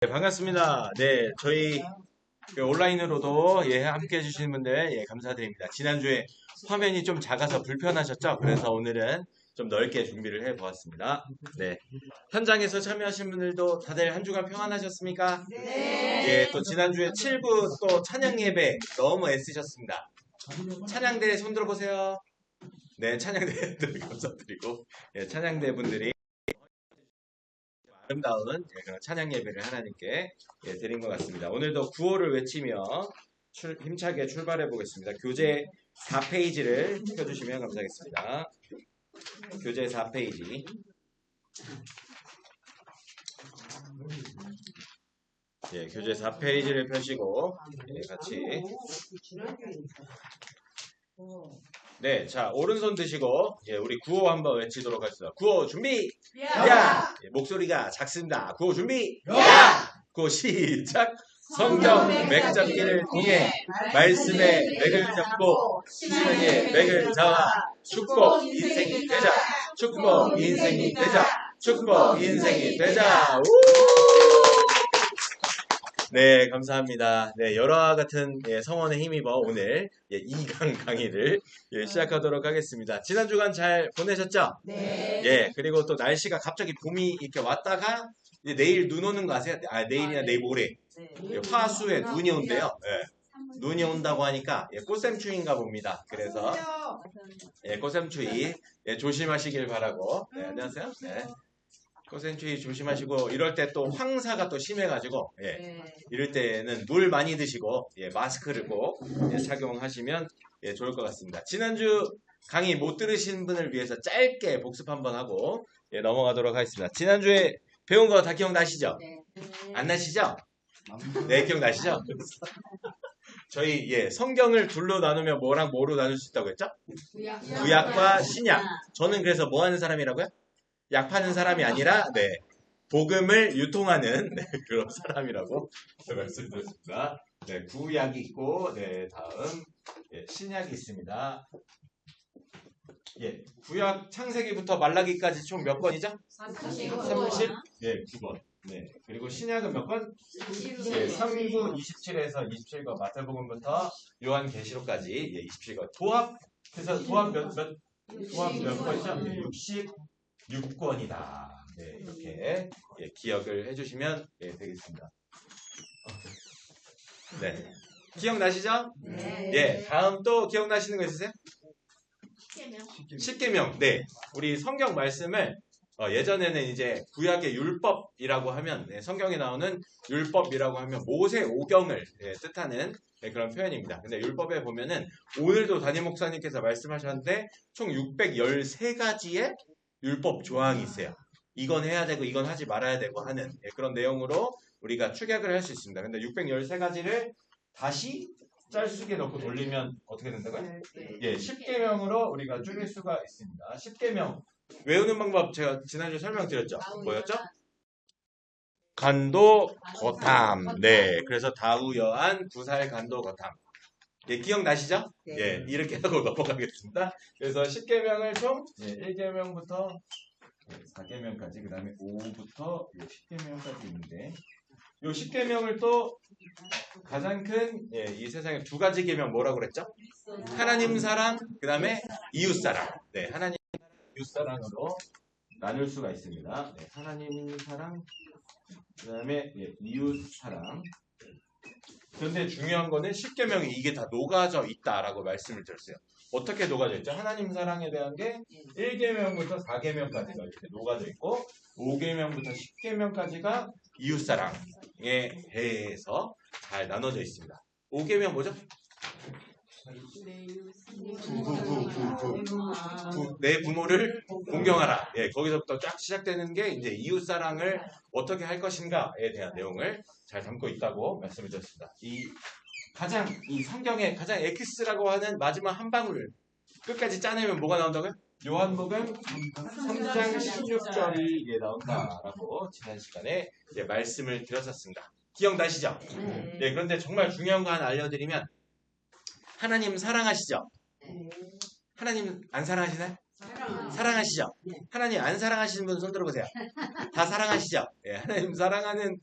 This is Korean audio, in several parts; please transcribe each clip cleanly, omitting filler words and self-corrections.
네, 반갑습니다. 네, 저희 온라인으로도 함께 해주시는 분들 감사드립니다. 지난주에 화면이 좀 작아서 불편하셨죠? 그래서 오늘은 좀 넓게 준비를 해 보았습니다. 네, 현장에서 참여하신 분들도 다들 한 주간 평안하셨습니까? 네. 예, 또 지난주에 7부 또 찬양 예배 너무 애쓰셨습니다. 찬양대 손 들어보세요. 네, 찬양대들 감사드리고 찬양대 분들이 아름다운 그런 찬양 예배를 하나님께 드린 것 같습니다. 오늘도 구호를 외치며 힘차게 출발해 보겠습니다. 교재 4페이지를 펴주시면 감사하겠습니다. 교재 4페이지. 교재 4페이지를 펴시고 같이 네, 자 오른손 드시고 우리 구호 한번 외치도록 하겠습니다. 구호 준비! 야! 목소리가 작습니다. 구호 준비! 야! 구호 시작! 성경 맥잡기를 통해 말씀의 맥을 잡고 신앙의 맥을 잡아 축복 인생이 되자! 축복 인생이 되자! 축복 인생이 되자! 우! 네, 감사합니다. 네, 여러와 같은 성원에 힘입어 오늘 2강 강의를 시작하도록 하겠습니다. 지난 주간 잘 보내셨죠? 네. 그리고 또 날씨가 갑자기 봄이 이렇게 왔다가 이제 내일 눈 오는 거 아세요? 내일이나 내일 모레 화수에 눈이 온대요. 눈이 온다고 하니까 꽃샘추위인가 봅니다. 그래서 꽃샘추위 조심하시길 바라고. 안녕하세요. 꽃샘추위 조심하시고 이럴 때 또 황사가 또 심해가지고 이럴 때는 물 많이 드시고 마스크를 꼭 착용하시면 좋을 것 같습니다. 지난주 강의 못 들으신 분을 위해서 짧게 복습 한번 하고 넘어가도록 하겠습니다. 지난주에 배운 거 다 기억나시죠? 안 나시죠? 네, 기억나시죠? 저희 성경을 둘로 나누면 뭐랑 뭐로 나눌 수 있다고 했죠? 구약과 신약. 저는 그래서 뭐 하는 사람이라고요? 약 파는 사람이 아니라 복음을 유통하는 그런 사람이라고 말씀드렸습니다. 구약이 있고 다음 신약이 있습니다. 구약 창세기부터 말라기까지 총 몇 권이죠? 39권. 그리고 신약은 몇 권? 3부 27에서 27권. 마태복음부터 요한계시록까지 27권. 도합해서 도합 몇 권이죠? 66권이다. 이렇게 기억을 해주시면 되겠습니다. 기억나시죠? 다음 또 기억나시는 거 있으세요? 십계명. 우리 성경 말씀을 예전에는 이제 구약의 율법이라고 하면 성경에 나오는 율법이라고 하면 모세 오경을 뜻하는 그런 표현입니다. 근데 율법에 보면은 오늘도 담임 목사님께서 말씀하셨는데 총 613가지의 율법 조항이 있어요. 이건 해야 되고 이건 하지 말아야 되고 하는 그런 내용으로 우리가 축약을 할 수 있습니다. 근데 613가지를 다시 짤수기에 넣고 돌리면 어떻게 된다고요? 10계명으로 우리가 줄일 수가 있습니다. 10계명 외우는 방법 제가 지난주에 설명드렸죠? 뭐였죠? 간도 거탐. 그래서 다우여한 구살 간도 거탐. 기억나시죠? 이렇게 하고 넘어가겠습니다. 그래서 10계명을 총 1계명부터 4계명까지, 그 다음에 5부터 10계명까지 있는데, 이 10계명을 또 가장 큰 이 세상에 두 가지 계명 뭐라고 그랬죠? 하나님 사랑, 그 다음에 이웃 사랑. 하나님 사랑, 이웃 사랑으로 나눌 수가 있습니다. 하나님 사랑, 그 다음에 이웃 사랑. 그런데 중요한 거는 10계명이 이게 다 녹아져 있다라고 말씀을 드렸어요. 어떻게 녹아져 있죠? 하나님 사랑에 대한 게 1계명부터 4계명까지가 이렇게 녹아져 있고 5계명부터 10계명까지가 이웃사랑에 대해서 잘 나눠져 있습니다. 5계명 뭐죠? 내 부모를 공경하라. 거기서부터 쫙 시작되는 게 이제 이웃사랑을 어떻게 할 것인가에 대한 내용을 잘 담고 있다고 말씀을 드렸습니다. 이 성경의 가장 엑스라고 하는 마지막 한 방울 끝까지 짜내면 뭐가 나온다고요? 요한복음 3장 16절이 나온다라고 지난 시간에 말씀을 드렸었습니다. 기억나시죠? 그런데 정말 중요한 거 하나 알려드리면 하나님 사랑하시죠? 하나님 안 사랑하시나요? 사랑하시죠? 하나님 안 사랑하시는 분 손 들어보세요. 다 사랑하시죠? 예, 하나님 사랑하는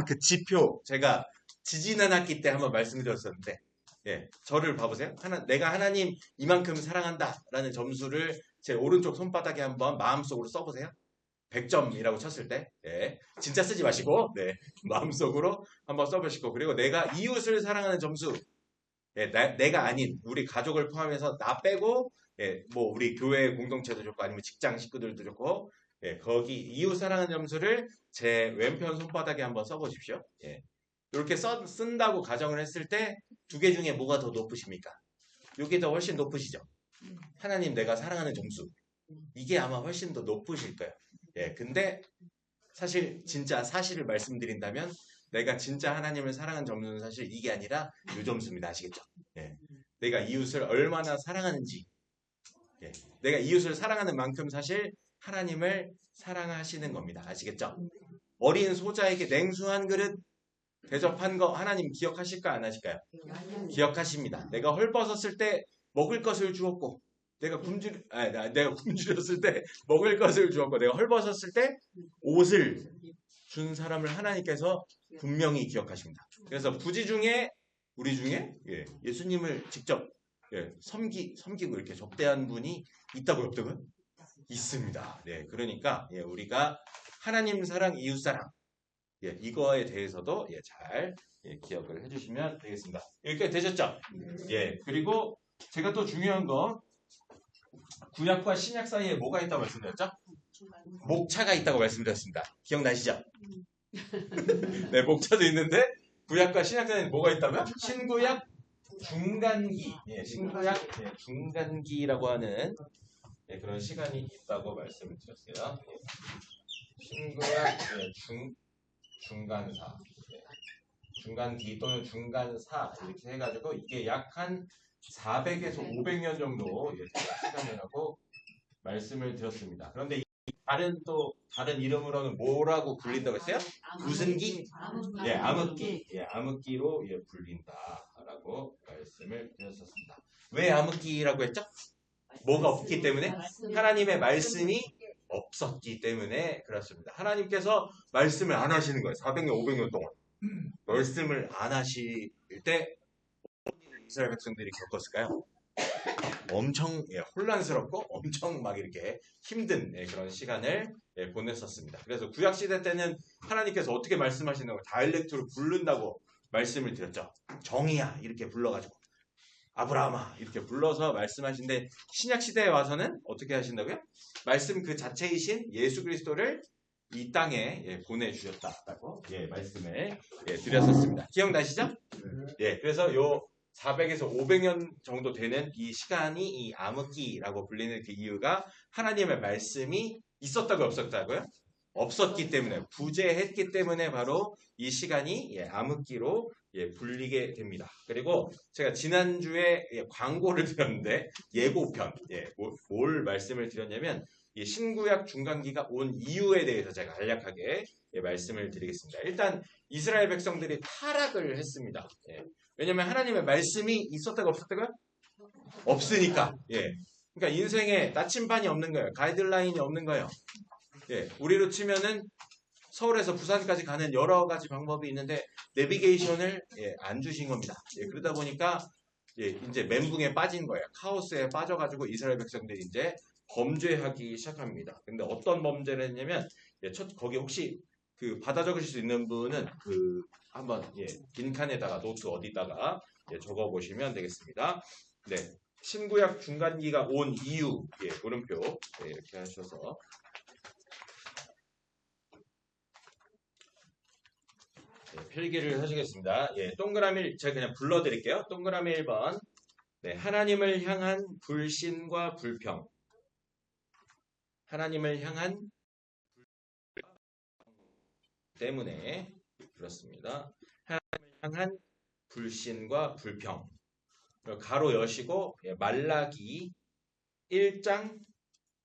그 지표 제가 지지난 학기 때 한번 말씀드렸었는데, 예, 저를 봐보세요. 내가 하나님 이만큼 사랑한다라는 점수를 제 오른쪽 손바닥에 한번 마음속으로 써보세요. 100점이라고 쳤을 때, 예, 진짜 쓰지 마시고, 네, 마음속으로 한번 써보시고, 그리고 내가 이웃을 사랑하는 점수, 예, 내가 아닌 우리 가족을 포함해서 나 빼고, 예, 뭐 우리 교회 공동체도 좋고 아니면 직장 식구들도 좋고, 예, 거기 이웃 사랑하는 점수를 제 왼편 손바닥에 한번 써보십시오. 예, 이렇게 쓴다고 가정을 했을 때 두 개 중에 뭐가 더 높으십니까? 이게 더 훨씬 높으시죠? 하나님 내가 사랑하는 점수. 이게 아마 훨씬 더 높으실 거예요. 예, 근데 사실 진짜 사실을 말씀드린다면 내가 진짜 하나님을 사랑하는 점수는 사실 이게 아니라 이 점수입니다. 아시겠죠? 예, 내가 이웃을 얼마나 사랑하는지, 예, 내가 이웃을 사랑하는 만큼 사실 하나님을 사랑하시는 겁니다. 아시겠죠? 어린 소자에게 냉수 한 그릇 대접한 거 하나님 기억하실까 안 하실까요? 기억하십니다. 내가 헐벗었을 때 먹을 것을 주었고, 내가 굶주렸을 때 먹을 것을 주었고, 내가 헐벗었을 때 옷을 준 사람을 하나님께서 분명히 기억하십니다. 그래서 부지 중에 우리 중에, 예, 예수님을 직접, 예, 섬기고 이렇게 접대한 분이 있다고요, 없다고요? 있습니다. 네, 그러니까, 예, 우리가 하나님 사랑, 이웃 사랑, 예, 이거에 대해서도, 예, 잘, 예, 기억을 해주시면 되겠습니다. 여기까지 되셨죠? 예, 그리고 제가 또 중요한 건 구약과 신약 사이에 뭐가 있다고 말씀드렸죠? 목차가 있다고 말씀드렸습니다. 기억나시죠? 네, 목차도 있는데 구약과 신약 사이에 뭐가 있다고요? 신구약 중간기, 예, 신구약, 예, 중간기라고 하는, 예, 그런 시간이 있다고 말씀을 드렸어요. 예. 신구약, 예, 중간사, 예, 중간기 또는 중간사 이렇게 해가지고 이게 약 한 400에서 500년 정도, 예, 시간이라고 말씀을 드렸습니다. 그런데 다른 이름으로는 뭐라고 불린다고 했어요? 무슨 기? 예, 암흑기. 예, 암흑기로, 예, 불린다라고 말씀을 드렸었습니다. 왜 암흑기라고 했죠? 뭐가 없기 때문에? 하나님의 말씀이 없었기 때문에 그렇습니다. 하나님께서 말씀을 안 하시는 거예요. 400년, 500년 동안. 말씀을 안 하실 때 이스라엘 백성들이 겪었을까요? 엄청, 예, 혼란스럽고 엄청 막 이렇게 힘든, 예, 그런 시간을, 예, 보냈었습니다. 그래서 구약시대 때는 하나님께서 어떻게 말씀하시냐고 다이렉트로 부른다고 말씀을 드렸죠. 정의야 이렇게 불러가지고 아브라함아 이렇게 불러서 말씀하신데 신약시대에 와서는 어떻게 하신다고요? 말씀 그 자체이신 예수 그리스도를 이 땅에, 예, 보내주셨다라고, 예, 말씀을, 예, 드렸었습니다. 기억나시죠? 예, 그래서 요 400에서 500년 정도 되는 이 시간이 이 암흑기라고 불리는 그 이유가 하나님의 말씀이 있었다고 없었다고요? 없었기 때문에, 부재했기 때문에 바로 이 시간이, 예, 암흑기로, 예, 불리게 됩니다. 그리고 제가 지난주에, 예, 광고를 드렸는데 예고편, 예, 뭘 말씀을 드렸냐면 이 신구약 중간기가 온 이유에 대해서 제가 간략하게, 예, 말씀을 드리겠습니다. 일단 이스라엘 백성들이 타락을 했습니다. 예. 왜냐하면 하나님의 말씀이 있었다가 없었다가 없으니까. 예. 그러니까 인생에 나침반이 없는 거예요. 가이드라인이 없는 거예요. 예. 우리로 치면은 서울에서 부산까지 가는 여러 가지 방법이 있는데 내비게이션을, 예, 안 주신 겁니다. 예. 그러다 보니까, 예, 이제 멘붕에 빠진 거예요. 카오스에 빠져가지고 이스라엘 백성들이 이제 범죄하기 시작합니다. 근데 어떤 범죄를 했냐면, 예, 거기 혹시 그 받아 적으실 수 있는 분은 그 한번, 예, 빈칸에다가 노트 어디다가, 예, 적어 보시면 되겠습니다. 네, 신구약 중간기가 온 이유, 예, 물음표, 예, 이렇게 하셔서, 예, 필기를 하시겠습니다. 예, 동그라미 제가 그냥 불러드릴게요. 동그라미 1번. 네, 하나님을 향한 불신과 불평. 하나님을 향한 때문에 그렇습니다. 하나님을 향한 불신과 불평. 가로 여시고, 예, 말라기 1장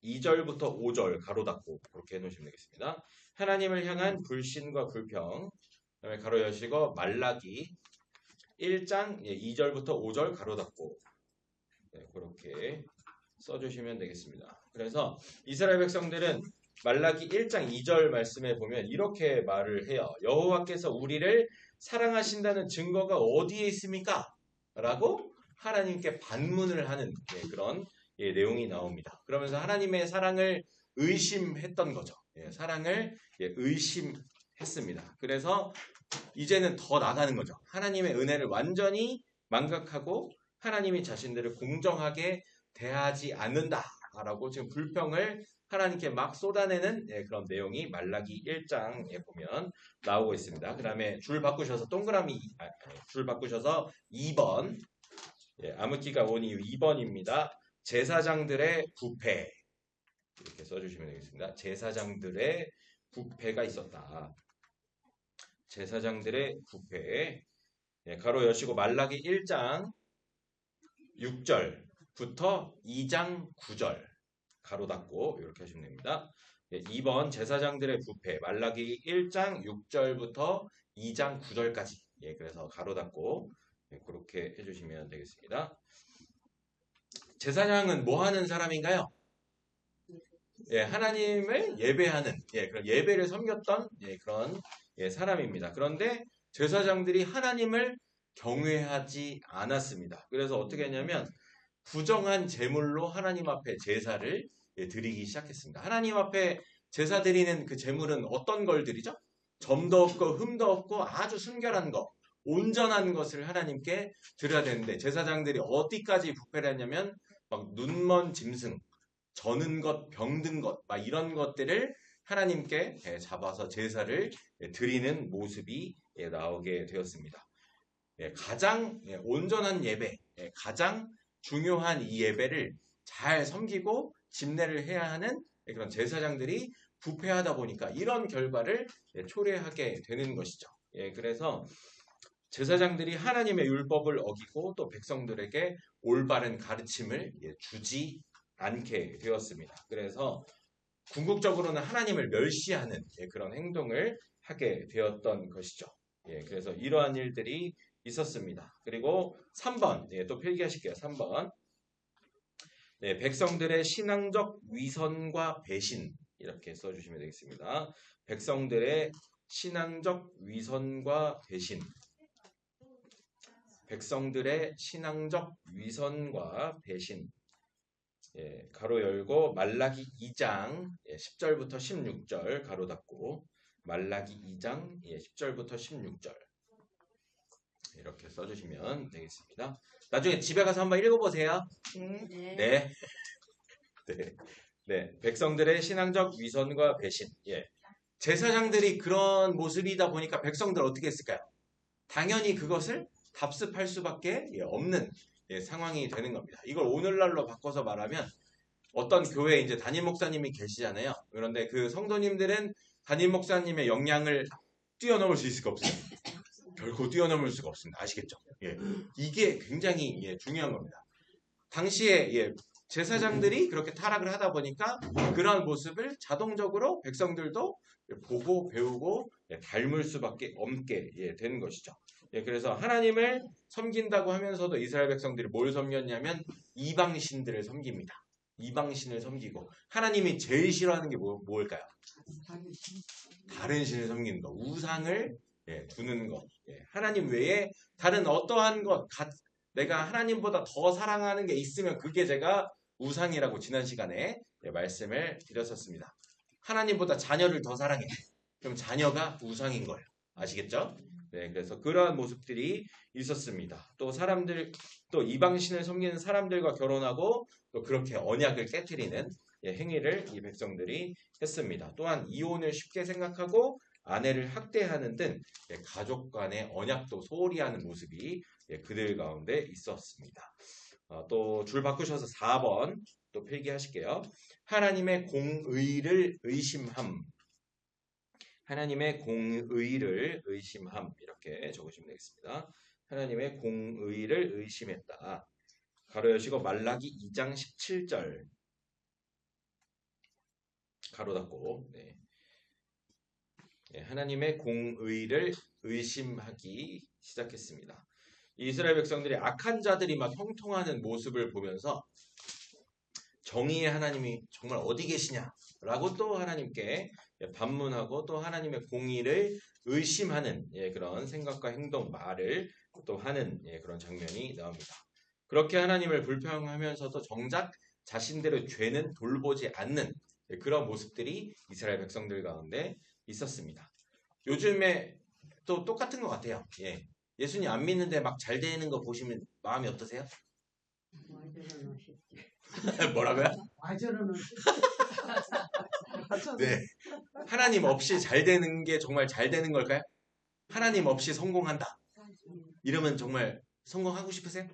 2절부터 5절 가로 닫고 그렇게 해놓으시면 되겠습니다. 하나님을 향한 불신과 불평. 그다음에 가로 여시고 말라기 1장, 예, 2절부터 5절 가로 닫고, 네, 그렇게 써주시면 되겠습니다. 그래서 이스라엘 백성들은 말라기 1장 2절 말씀에 보면 이렇게 말을 해요. 여호와께서 우리를 사랑하신다는 증거가 어디에 있습니까? 라고 하나님께 반문을 하는 그런 내용이 나옵니다. 그러면서 하나님의 사랑을 의심했던 거죠. 사랑을 의심했습니다. 그래서 이제는 더 나가는 거죠. 하나님의 은혜를 완전히 망각하고 하나님이 자신들을 공정하게 대하지 않는다라고 지금 불평을 하나님께 막 쏟아내는 그런 내용이 말라기 1장에 보면 나오고 있습니다. 그 다음에 줄 바꾸셔서 줄 바꾸셔서 2번 암흑기가 온 이유 2번입니다. 제사장들의 부패 이렇게 써주시면 되겠습니다. 제사장들의 부패가 있었다. 제사장들의 부패 가로 여시고 말라기 1장 6절부터 2장 9절 가로 닫고 이렇게 하시면 됩니다. 2번 제사장들의 부패 말라기 1장 6절부터 2장 9절까지 그래서 가로 닫고 그렇게 해주시면 되겠습니다. 제사장은 뭐 하는 사람인가요? 하나님을 예배하는 그런 예배를 섬겼던 그런 사람입니다. 그런데 제사장들이 하나님을 경외하지 않았습니다. 그래서 어떻게 했냐면 부정한 제물로 하나님 앞에 제사를 드리기 시작했습니다. 하나님 앞에 제사 드리는 그 제물은 어떤 걸 드리죠? 점도 없고 흠도 없고 아주 순결한 것, 온전한 것을 하나님께 드려야 되는데 제사장들이 어디까지 부패를 했냐면 막 눈먼 짐승, 저는 것, 병든 것, 막 이런 것들을 하나님께 잡아서 제사를 드리는 모습이 나오게 되었습니다. 가장 온전한 예배, 가장 중요한 이 예배를 잘 섬기고 집례를 해야 하는 그런 제사장들이 부패하다 보니까 이런 결과를 초래하게 되는 것이죠. 그래서 제사장들이 하나님의 율법을 어기고 또 백성들에게 올바른 가르침을 주지 않게 되었습니다. 그래서 궁극적으로는 하나님을 멸시하는 그런 행동을 하게 되었던 것이죠. 그래서 이러한 일들이 있었습니다. 그리고 3번 또 필기하실게요. 3번 백성들의 신앙적 위선과 배신 이렇게 써주시면 되겠습니다. 백성들의 신앙적 위선과 배신 백성들의 신앙적 위선과 배신 가로 열고 말라기 2장 10절부터 16절 가로 닫고 말라기 2장 10절부터 16절 이렇게 써주시면 되겠습니다. 나중에 집에 가서 한번 읽어보세요. 네. 네. 백성들의 신앙적 위선과 배신. 제사장들이 그런 모습이다 보니까 백성들 어떻게 했을까요? 당연히 그것을 답습할 수밖에 없는 상황이 되는 겁니다. 이걸 오늘날로 바꿔서 말하면 어떤 교회에 이제 담임 목사님이 계시잖아요. 그런데 그 성도님들은 담임 목사님의 역량을 뛰어넘을 수 있을까 없어요? 결코 뛰어넘을 수가 없습니다. 아시겠죠? 이게 굉장히 중요한 겁니다. 당시에 제사장들이 그렇게 타락을 하다 보니까 그러한 모습을 자동적으로 백성들도 보고 배우고 닮을 수밖에 없게 되는 것이죠. 그래서 하나님을 섬긴다고 하면서도 이스라엘 백성들이 뭘 섬겼냐면 이방신들을 섬깁니다. 이방신을 섬기고 하나님이 제일 싫어하는 게 뭘까요? 다른 신을 섬기는 것, 우상을 두는 것. 하나님 외에 다른 어떠한 것, 내가 하나님보다 더 사랑하는 게 있으면 그게 제가 우상이라고 지난 시간에 말씀을 드렸었습니다. 하나님보다 자녀를 더 사랑해. 그럼 자녀가 우상인 거예요. 아시겠죠? 그래서 그러한 모습들이 있었습니다. 또 이방신을 섬기는 사람들과 결혼하고 또 그렇게 언약을 깨트리는 행위를 이 백성들이 했습니다. 또한 이혼을 쉽게 생각하고 아내를 학대하는 등 가족 간의 언약도 소홀히 하는 모습이 그들 가운데 있었습니다. 또 줄 바꾸셔서 4번 또 필기하실게요. 하나님의 공의를 의심함. 하나님의 공의를 의심함 이렇게 적으시면 되겠습니다. 하나님의 공의를 의심했다. 가로 여시고 말라기 2장 17절 가로 닫고 하나님의 공의를 의심하기 시작했습니다. 이스라엘 백성들이 악한 자들이 막 형통하는 모습을 보면서 정의의 하나님이 정말 어디 계시냐라고 또 하나님께 반문하고 또 하나님의 공의를 의심하는 그런 생각과 행동, 말을 또 하는 그런 장면이 나옵니다. 그렇게 하나님을 불평하면서도 정작 자신들의 죄는 돌보지 않는 그런 모습들이 이스라엘 백성들 가운데 있었습니다. 요즘에 또 똑같은 것 같아요. 예수님 안 믿는데 막 잘 되는 거 보시면 마음이 어떠세요? 뭐라고요? 네. 하나님 없이 잘 되는 게 정말 잘 되는 걸까요? 하나님 없이 성공한다. 이러면 정말 성공하고 싶으세요?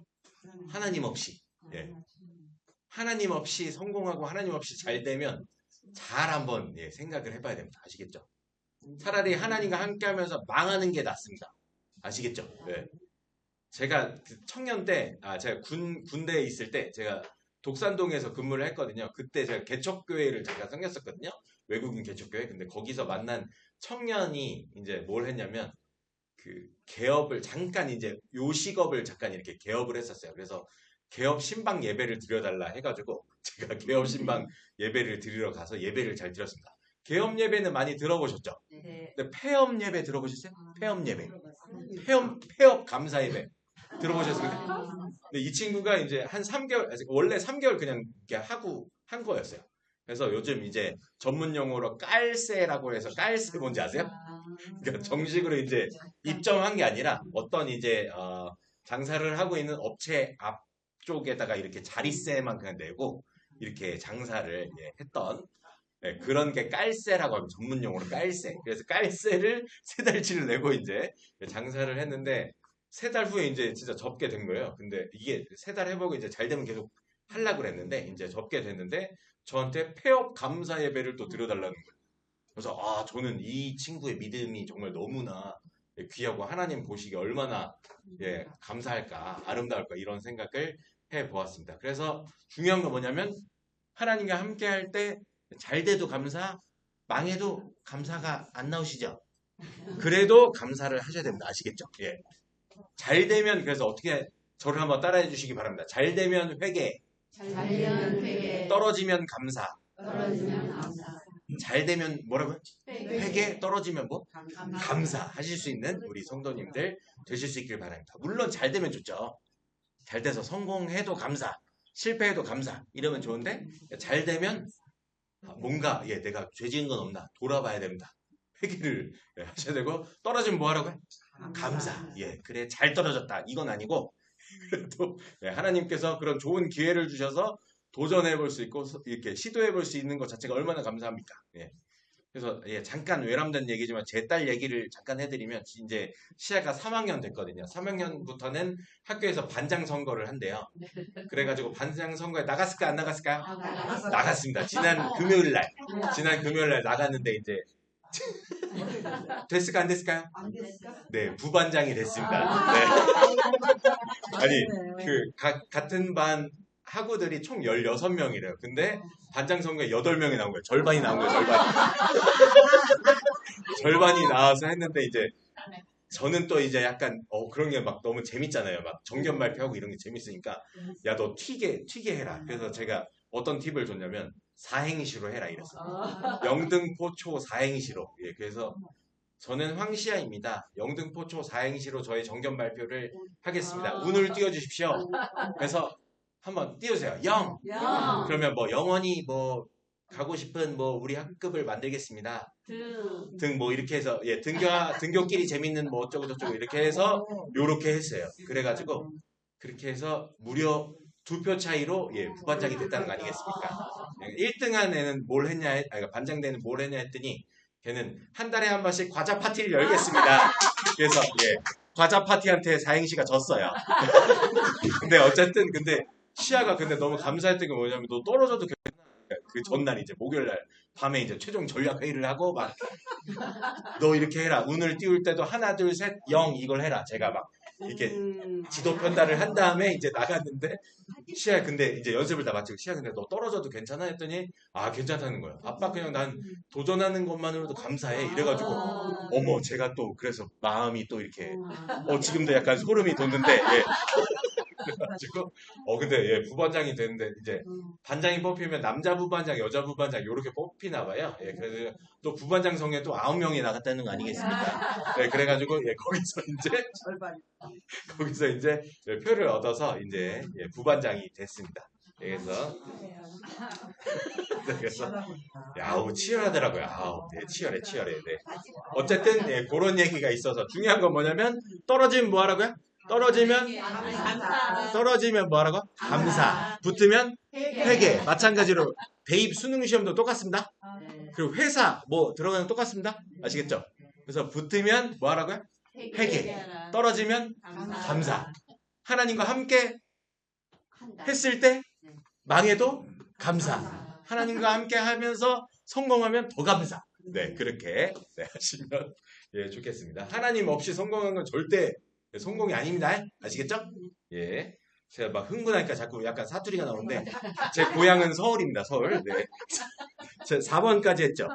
하나님 없이. 하나님 없이 성공하고 하나님 없이 잘 되면 잘 한번 생각을 해봐야 됩니다. 아시겠죠? 차라리 하나님과 함께 하면서 망하는 게 낫습니다. 아시겠죠? 제가 청년 때, 제가 군대에 있을 때 제가 독산동에서 근무를 했거든요. 그때 제가 개척교회를 제가 섬겼었거든요. 외국인 개척교회. 근데 거기서 만난 청년이 이제 뭘 했냐면 그 개업을 잠깐 이제 요식업을 잠깐 이렇게 개업을 했었어요. 그래서 개업 신방 예배를 드려달라 해가지고 제가 개업 신방 예배를 드리러 가서 예배를 잘 드렸습니다. 개업 예배는 많이 들어보셨죠? 네. 근데 폐업 예배 들어보셨어요? 폐업 예배. 폐업 감사 예배 들어보셨습니까? 근데 이 친구가 이제 한 3개월, 원래 3개월 그냥 이렇게 하고 한 거였어요. 그래서 요즘 이제 전문 용어로 깔세라고 해서 깔세 뭔지 아세요? 그러니까 정식으로 이제 입점한 게 아니라 어떤 이제 장사를 하고 있는 업체 앞쪽에다가 이렇게 자리세만 그냥 내고 이렇게 장사를 했던 그런 게 깔세라고 하면 전문 용어로 깔세. 그래서 깔세를 3달치를 내고 이제 장사를 했는데 3달 후에 이제 진짜 접게 된 거예요. 근데 이게 3달 해보고 이제 잘 되면 계속 하려고 그랬는데 이제 접게 됐는데 저한테 폐업 감사 예배를 또 드려달라는 거예요. 그래서 저는 이 친구의 믿음이 정말 너무나 귀하고 하나님 보시기에 얼마나 감사할까, 아름다울까 이런 생각을 해보았습니다. 그래서 중요한 건 뭐냐면 하나님과 함께 할 때 잘 돼도 감사, 망해도 감사가 안 나오시죠? 그래도 감사를 하셔야 됩니다. 아시겠죠? 잘 되면 그래서 어떻게 저를 한번 따라해 주시기 바랍니다. 잘 되면 회개, 떨어지면 감사, 잘 되면 뭐라고요? 회개, 떨어지면 뭐? 감사 하실 수 있는 우리 성도님들 되실 수 있길 바랍니다. 물론 잘 되면 좋죠. 잘 돼서 성공해도 감사, 실패해도 감사 이러면 좋은데 잘 되면 뭔가 내가 죄 지은 건 없나 돌아봐야 됩니다. 회개를 하셔야 되고 떨어지면 뭐 하라고요? 감사. 그래 잘 떨어졌다. 이건 아니고 또 하나님께서 그런 좋은 기회를 주셔서 도전해 볼 수 있고 이렇게 시도해 볼 수 있는 것 자체가 얼마나 감사합니까? 그래서 잠깐 외람된 얘기지만 제 딸 얘기를 잠깐 해드리면 이제 시아가 3학년 됐거든요. 3학년부터는 학교에서 반장 선거를 한대요. 그래가지고 반장 선거에 나갔을까 안 나갔을까요? 나갔습니다. 지난 금요일 날 나갔는데 이제 됐을까 안 됐을까요? 네, 부반장이 됐습니다. 아니 같은 반 학우들이 총 16명이래요. 근데 반장 선거에 8명이 나온 거예요. 절반이 나온 거예요. 절반이 나와서 했는데 이제 저는 또 이제 약간 그런 게 막 너무 재밌잖아요. 막 정견 발표하고 이런 게 재밌으니까 야 너 튀게 해라. 그래서 제가 어떤 팁을 줬냐면 사행시로 해라 이랬어요. 영등포초 사행시로. 그래서 저는 황시아입니다. 영등포초 사행시로 저의 정견 발표를 하겠습니다. 운을 띄워주십시오. 그래서 한번 띄우세요. 영. 그러면 뭐 영원히 뭐 가고 싶은 뭐 우리 학급을 만들겠습니다. 등 뭐 이렇게 해서 등교끼리 재밌는 뭐 어쩌고 저쩌고 이렇게 해서 요렇게 했어요. 그래가지고 그렇게 해서 무려 2표 차이로 부반장이 됐다는 거 아니겠습니까? 1등한 애는 뭘 했냐, 반장대는 뭘 했냐 했더니 걔는 한 달에 한 번씩 과자 파티를 열겠습니다. 그래서 과자 파티한테 사행시가 졌어요. 근데 어쨌든 시아가 너무 감사했던 게 뭐냐면 너 떨어져도 괜찮아. 그 전날 이제 목요일날 밤에 이제 최종 전략 회의를 하고 막 너 이렇게 해라. 운을 띄울 때도 하나 둘 셋 영 이걸 해라. 제가 막 이렇게 지도 편달을 한 다음에 이제 나갔는데 시아 근데 이제 연습을 다 마치고 시아 근데 너 떨어져도 괜찮아 했더니 괜찮다는 거예요. 아빠 그냥 난 도전하는 것만으로도 감사해 이래가지고 어머 제가 또 그래서 마음이 또 이렇게 지금도 약간 소름이 돋는데 그래가지고 근데 예, 부반장이 되는데 이제 반장이 뽑히면 남자 부반장, 여자 부반장 요렇게 뽑히나 봐요. 예, 그래서 또 부반장 성에 또 9명이 나갔다는 거 아니겠습니까? 네, 그래가지고 예, 거기서 이제 예, 표를 얻어서 이제 예, 부반장이 됐습니다. 그래서 그래서 야우 치열하더라고요. 아우 네, 치열해 네. 어쨌든 예, 그런 얘기가 있어서 중요한 건 뭐냐면 떨어지면 뭐 하라고요? 떨어지면 뭐 하라고? 감사. 붙으면 회계. 마찬가지로 대입 수능 시험도 똑같습니다. 그리고 회사 뭐 들어가는 거 똑같습니다. 아시겠죠? 그래서 붙으면 뭐 하라고요? 회계. 떨어지면 감사. 하나님과 함께 했을 때 망해도 감사. 하나님과 함께 하면서 성공하면 더 감사. 네, 그렇게 네, 하시면 예, 좋겠습니다. 하나님 없이 성공한 건 절대 성공이 아닙니다. 아시겠죠? 예. 제가 막 흥분하니까 자꾸 약간 사투리가 나오는데 제 고향은 서울입니다. 서울. 네. 제 4번까지 했죠.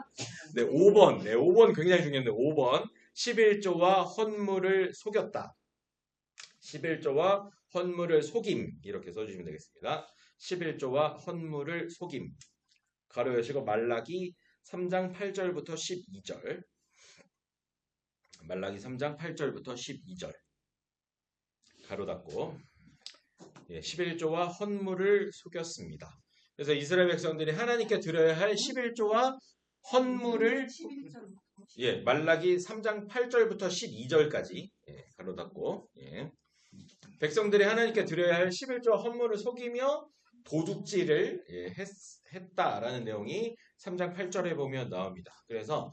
네, 5번. 네, 5번 굉장히 중요한데 5번. 11조와 헌물을 속였다. 11조와 헌물을 속임. 이렇게 써주시면 되겠습니다. 11조와 헌물을 속임. 가로 여시고 말라기 3장 8절부터 12절. 말라기 3장 8절부터 12절. 가로 닫고. 예, 11조와 헌물을 속였습니다. 그래서 이스라엘 백성들이 하나님께 드려야 할 11조와 헌물을 예, 말라기 3장 8절부터 12절까지 예, 가로 닫고 예. 백성들이 하나님께 드려야 할 11조와 헌물을 속이며 도둑질을 예, 했다라는 내용이 3장 8절에 보면 나옵니다. 그래서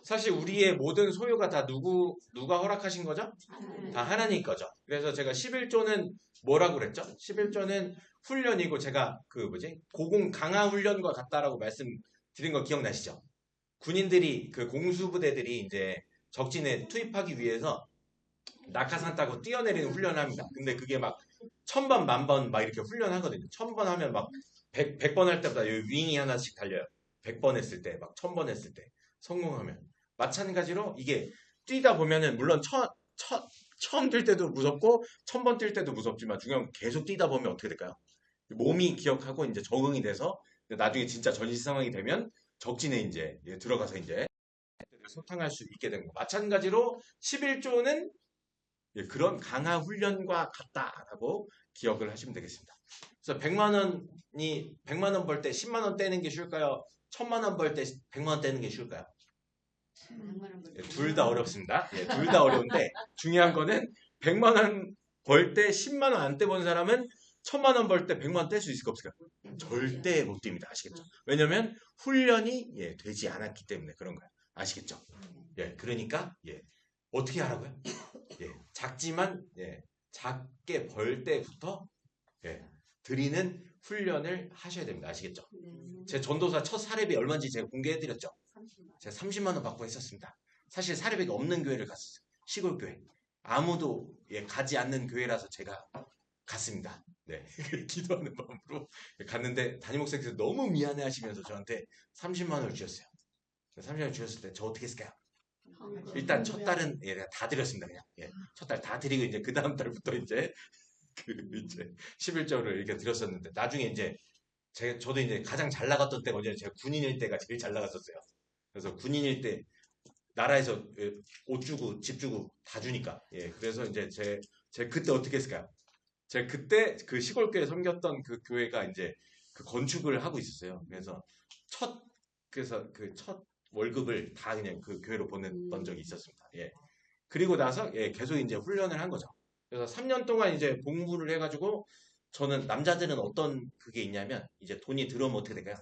사실 우리의 모든 소유가 다 누가 허락하신 거죠? 다 하나님 거죠. 그래서 제가 11조는 뭐라고 그랬죠? 11조는 훈련이고 제가 고공 강화 훈련과 같다라고 말씀드린 거 기억나시죠? 군인들이 그 공수부대들이 이제 적진에 투입하기 위해서 낙하산 타고 뛰어내리는 훈련을 합니다. 근데 그게 막 1000번, 10,000번 막 이렇게 훈련하거든요. 1000번 하면 막 100번 할 때보다 여기 윙이 하나씩 달려요. 100번 했을 때, 막 1000번 했을 때 성공하면. 마찬가지로 이게 뛰다 보면은 물론 처음 뛸 때도 무섭고 1000번 뛸 때도 무섭지만 중요한 건 계속 뛰다 보면 어떻게 될까요? 몸이 기억하고 이제 적응이 돼서 나중에 진짜 전시 상황이 되면 적진에 이제 들어가서 이제 소탕할 수 있게 되는 거. 마찬가지로 11조는 그런 강화 훈련과 같다라고 기억을 하시면 되겠습니다. 그래서 100만 원 벌 때 10만 원 떼는 게 쉬울까요? 1000만 원 벌 때 100만 원 떼는 게 쉬울까요? 둘 다 어렵습니다. 예, 둘 다 어려운데 중요한 거는 100만 원 벌 때 10만 원 안 떼본 사람은 1000만 원 벌 때 100만 원 뗄 수 있을까 없을까? 절대 못 띱니다. 아시겠죠? 왜냐면 훈련이 되지 않았기 때문에 그런 거예요. 아시겠죠? 예, 그러니까 어떻게 하라고요? 작지만 작게 벌 때부터 드리는 훈련을 하셔야 됩니다. 아시겠죠? 제 전도사 첫 사례비 얼마인지 제가 공개해드렸죠? 제가 30만 원 받고 했었습니다. 사실 사례비가 없는 교회를 갔었어요. 시골 교회. 아무도 가지 않는 교회라서 제가 갔습니다. 네, 기도하는 마음으로 갔는데 담임 목사님께서 너무 미안해 하시면서 저한테 30만 원을 주셨어요. 30만 원 주셨을 때 저 어떻게 했을까요? 일단 첫 달은 다 드렸습니다. 그냥 첫 달 다 드리고 이제 그 다음 달부터 이제 11조를 이렇게 드렸었는데 나중에 이제 저도 이제 가장 잘 나갔던 때가 언제냐 제가 군인일 때가 제일 잘 나갔었어요. 그래서 군인일 때 나라에서 옷 주고 집 주고 다 주니까 그래서 이제 제 그때 어떻게 했을까요? 제가 그때 그 시골교회 섬겼던 그 교회가 이제 그 건축을 하고 있었어요. 그래서 그 첫 월급을 다 그냥 그 교회로 보냈던 적이 있었습니다. 그리고 나서 계속 이제 훈련을 한 거죠. 그래서 3년 동안 이제 공부를 해가지고 저는 남자들은 어떤 그게 있냐면 이제 돈이 들어오면 어떻게 될까요?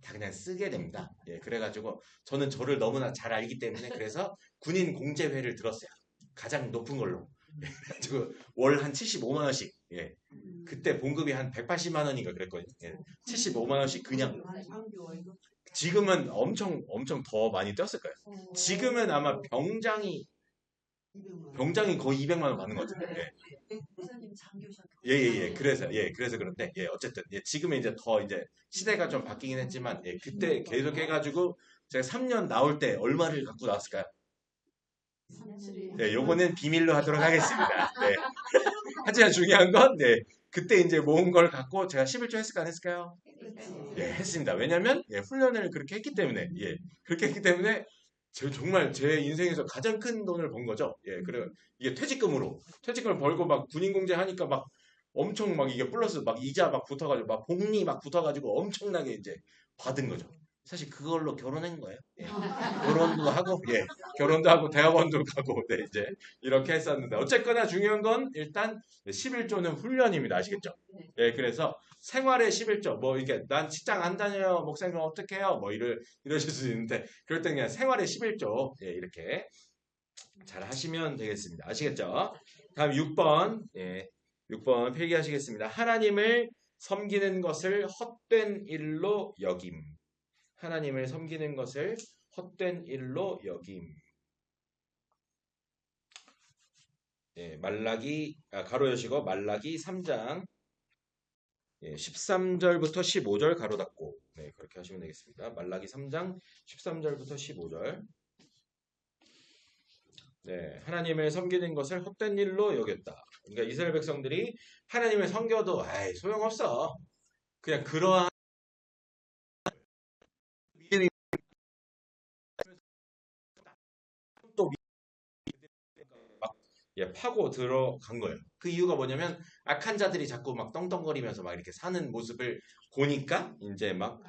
다 그냥 쓰게 됩니다. 그래가지고 저는 저를 너무나 잘 알기 때문에 그래서 군인 공제회를 들었어요. 가장 높은 걸로. 그래가지고 월 한 75만 원씩. 그때 봉급이 한 180만 원인가 그랬거든요. 75만 원씩 그냥. 지금은 엄청 더 많이 뛰었을 거예요. 지금은 아마 병장이 거의 200만 원 받는 것 같은데. 그래서 그런데 어쨌든 지금은 이제 더 이제 시대가 좀 바뀌긴 했지만 그때 계속 해가지고 제가 3년 나올 때 얼마를 갖고 나왔을까요? 네, 요거는 비밀로 하도록 하겠습니다. 네. 하지만 중요한 건, 네, 그때 이제 모은 걸 갖고 제가 11조 했을까 안 했을까요? 예, 했습니다. 왜냐면, 예, 훈련을 그렇게 했기 때문에, 예, 그렇게 했기 때문에, 정말 제 인생에서 가장 큰 돈을 번 거죠. 예, 그래, 이게 퇴직금을 벌고 막 군인공제 하니까 막 엄청 막 이게 플러스 막 이자 막 붙어가지고 막 복리 막 붙어가지고 엄청나게 이제 받은 거죠. 사실 그걸로 결혼한 거예요. 예. 결혼도 하고, 예, 결혼도 하고 대학원도 가고, 네, 이제 이렇게 했었는데 어쨌거나 중요한 건 일단 11조는 훈련입니다. 아시겠죠? 예, 그래서 생활의 11조, 뭐 이게 난 직장 안 다녀요, 목사님 어떻게 해요? 뭐 이러실 수 있는데 그럴 때 그냥 생활의 11조, 예, 이렇게 잘 하시면 되겠습니다. 아시겠죠? 다음 6번, 예, 6번 필기하시겠습니다. 하나님을 섬기는 것을 헛된 일로 여김. 하나님을 섬기는 것을 헛된 일로 여김. 예, 가로 여시고 말라기 3장 13절부터 15절 가로 닫고, 네, 그렇게 하시면 되겠습니다. 말라기 3장 13절부터 15절. 네, 하나님을 섬기는 것을 헛된 일로 여겼다. 그러니까 이스라엘 백성들이 하나님을 섬겨도 소용없어. 그냥 그러한 믿음이 또 막 파고 들어간 거예요. 그 이유가 뭐냐면 악한 자들이 자꾸 막 떵떵거리면서 막 이렇게 사는 모습을 보니까 이제 막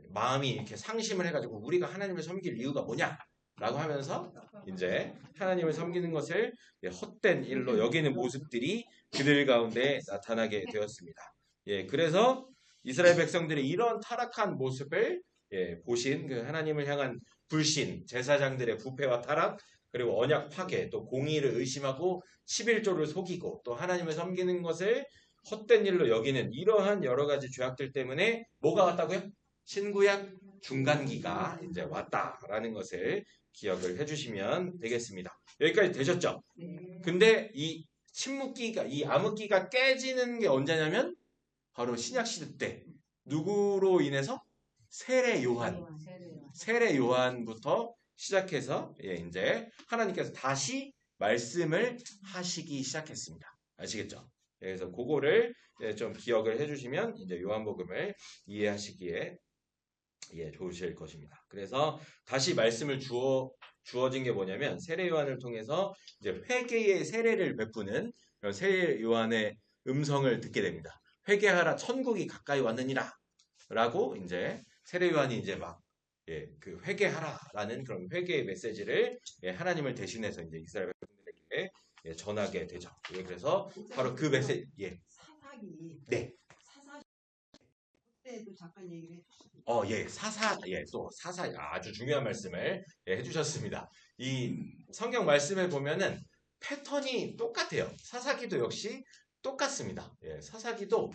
마음이 이렇게 상심을 해가지고 우리가 하나님을 섬길 이유가 뭐냐? 라고 하면서 이제 하나님을 섬기는 것을 헛된 일로 여기는 모습들이 그들 가운데 나타나게 되었습니다. 예, 그래서 이스라엘 백성들이 이런 타락한 모습을 보신 그 하나님을 향한 불신, 제사장들의 부패와 타락, 그리고 언약 파괴, 또 공의를 의심하고 11조를 속이고 또 하나님을 섬기는 것을 헛된 일로 여기는 이러한 여러 가지 죄악들 때문에 뭐가 왔다고요? 신구약 중간기가 이제 왔다라는 것을 기억을 해주시면 되겠습니다. 여기까지 되셨죠? 근데 이 침묵기가, 이 암흑기가 깨지는 게 언제냐면 바로 신약시대 때 누구로 인해서? 세례 요한부터 시작해서 이제 하나님께서 다시 말씀을 하시기 시작했습니다. 아시겠죠? 그래서 그거를 좀 기억을 해주시면 이제 요한복음을 이해하시기에 좋으실 것입니다. 그래서 다시 말씀을 주어진 게 뭐냐면 세례 요한을 통해서 이제 회개의 세례를 베푸는 세례 요한의 음성을 듣게 됩니다. 회개하라, 천국이 가까이 왔느니라. 라고 이제 세례 요한이 이제 막 그 회개하라라는 그런 회개의 메시지를 하나님을 대신해서 이제 이스라엘 백성들에게 전하게 되죠. 그래서 바로 그 메시지, 사사기. 네. 때도 잠깐 얘기를 해주시죠. 또 사사 아주 중요한 말씀을 해주셨습니다. 이 성경 말씀을 보면은 패턴이 똑같아요. 사사기도 역시 똑같습니다. 사사기도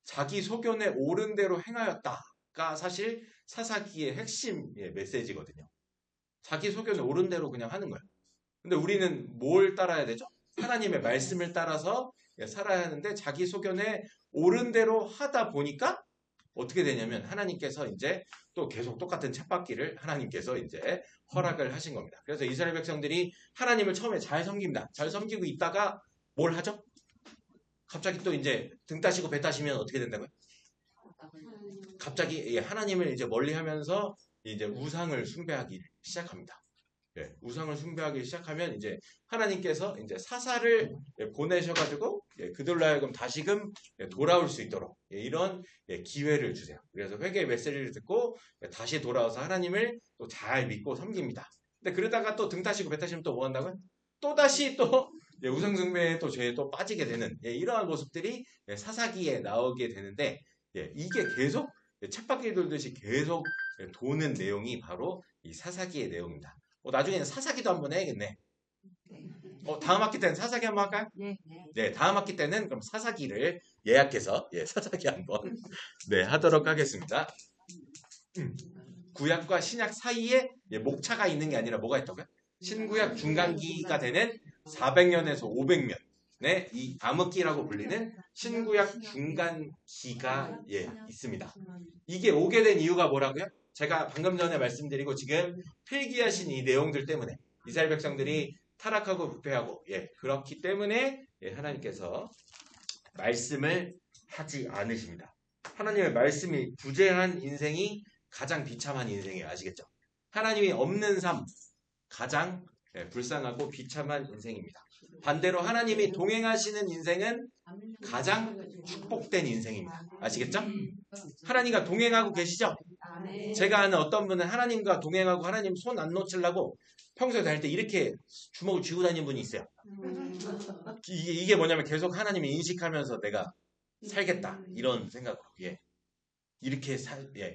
자기 소견에 옳은 대로 행하였다가 사실 사사기의 핵심 메시지거든요. 자기 소견에 옳은 대로 그냥 하는 거예요. 근데 우리는 뭘 따라야 되죠? 하나님의 말씀을 따라서 살아야 하는데 자기 소견에 옳은 대로 하다 보니까 어떻게 되냐면 하나님께서 이제 또 계속 똑같은 쳇바퀴를 하나님께서 이제 허락을 하신 겁니다. 그래서 이스라엘 백성들이 하나님을 처음에 잘 섬깁니다. 잘 섬기고 있다가 뭘 하죠? 갑자기 또 이제 등 따시고 배 따시면 어떻게 된다고요? 갑자기 하나님을 이제 멀리하면서 이제 우상을 숭배하기 시작합니다. 우상을 숭배하기 시작하면 이제 하나님께서 이제 사사를 보내셔가지고 그들로 하여금 다시금 돌아올 수 있도록 이런 기회를 주세요. 그래서 회개의 메시지를 듣고 다시 돌아와서 하나님을 또 잘 믿고 섬깁니다. 근데 그러다가 또 등 타시고 배 타시면 또 뭐 한다고요? 또 다시 또 우상 숭배에 또 죄에 또 빠지게 되는 이러한 모습들이 사사기에 나오게 되는데 이게 계속 쳇바퀴 돌듯이 계속 도는 내용이 바로 이 사사기의 내용입니다. 나중에는 사사기도 한번 해야겠네. 다음 학기 때는 사사기 한번 할까요? 네, 다음 학기 때는 그럼 사사기를 예약해서 사사기 한번 하도록 하겠습니다. 구약과 신약 사이에 목차가 있는 게 아니라 뭐가 있다고요? 신구약 중간기가 되는 400년에서 500년. 이 암흑기라고 불리는 신구약 중간기가 있습니다. 이게 오게 된 이유가 뭐라고요? 제가 방금 전에 말씀드리고 지금 필기하신 이 내용들 때문에 이스라엘 백성들이 타락하고 부패하고 그렇기 때문에 하나님께서 말씀을 하지 않으십니다. 하나님의 말씀이 부재한 인생이 가장 비참한 인생이에요. 아시겠죠? 하나님이 없는 삶 가장 불쌍하고 비참한 인생입니다. 반대로 하나님이 동행하시는 인생은 가장 축복된 인생입니다. 아시겠죠? 하나님과 동행하고 계시죠? 제가 아는 어떤 분은 하나님과 동행하고 하나님 손 안 놓치려고 평소에 다닐 때 이렇게 주먹을 쥐고 다니는 분이 있어요. 이게 뭐냐면 계속 하나님을 인식하면서 내가 살겠다 이런 생각으로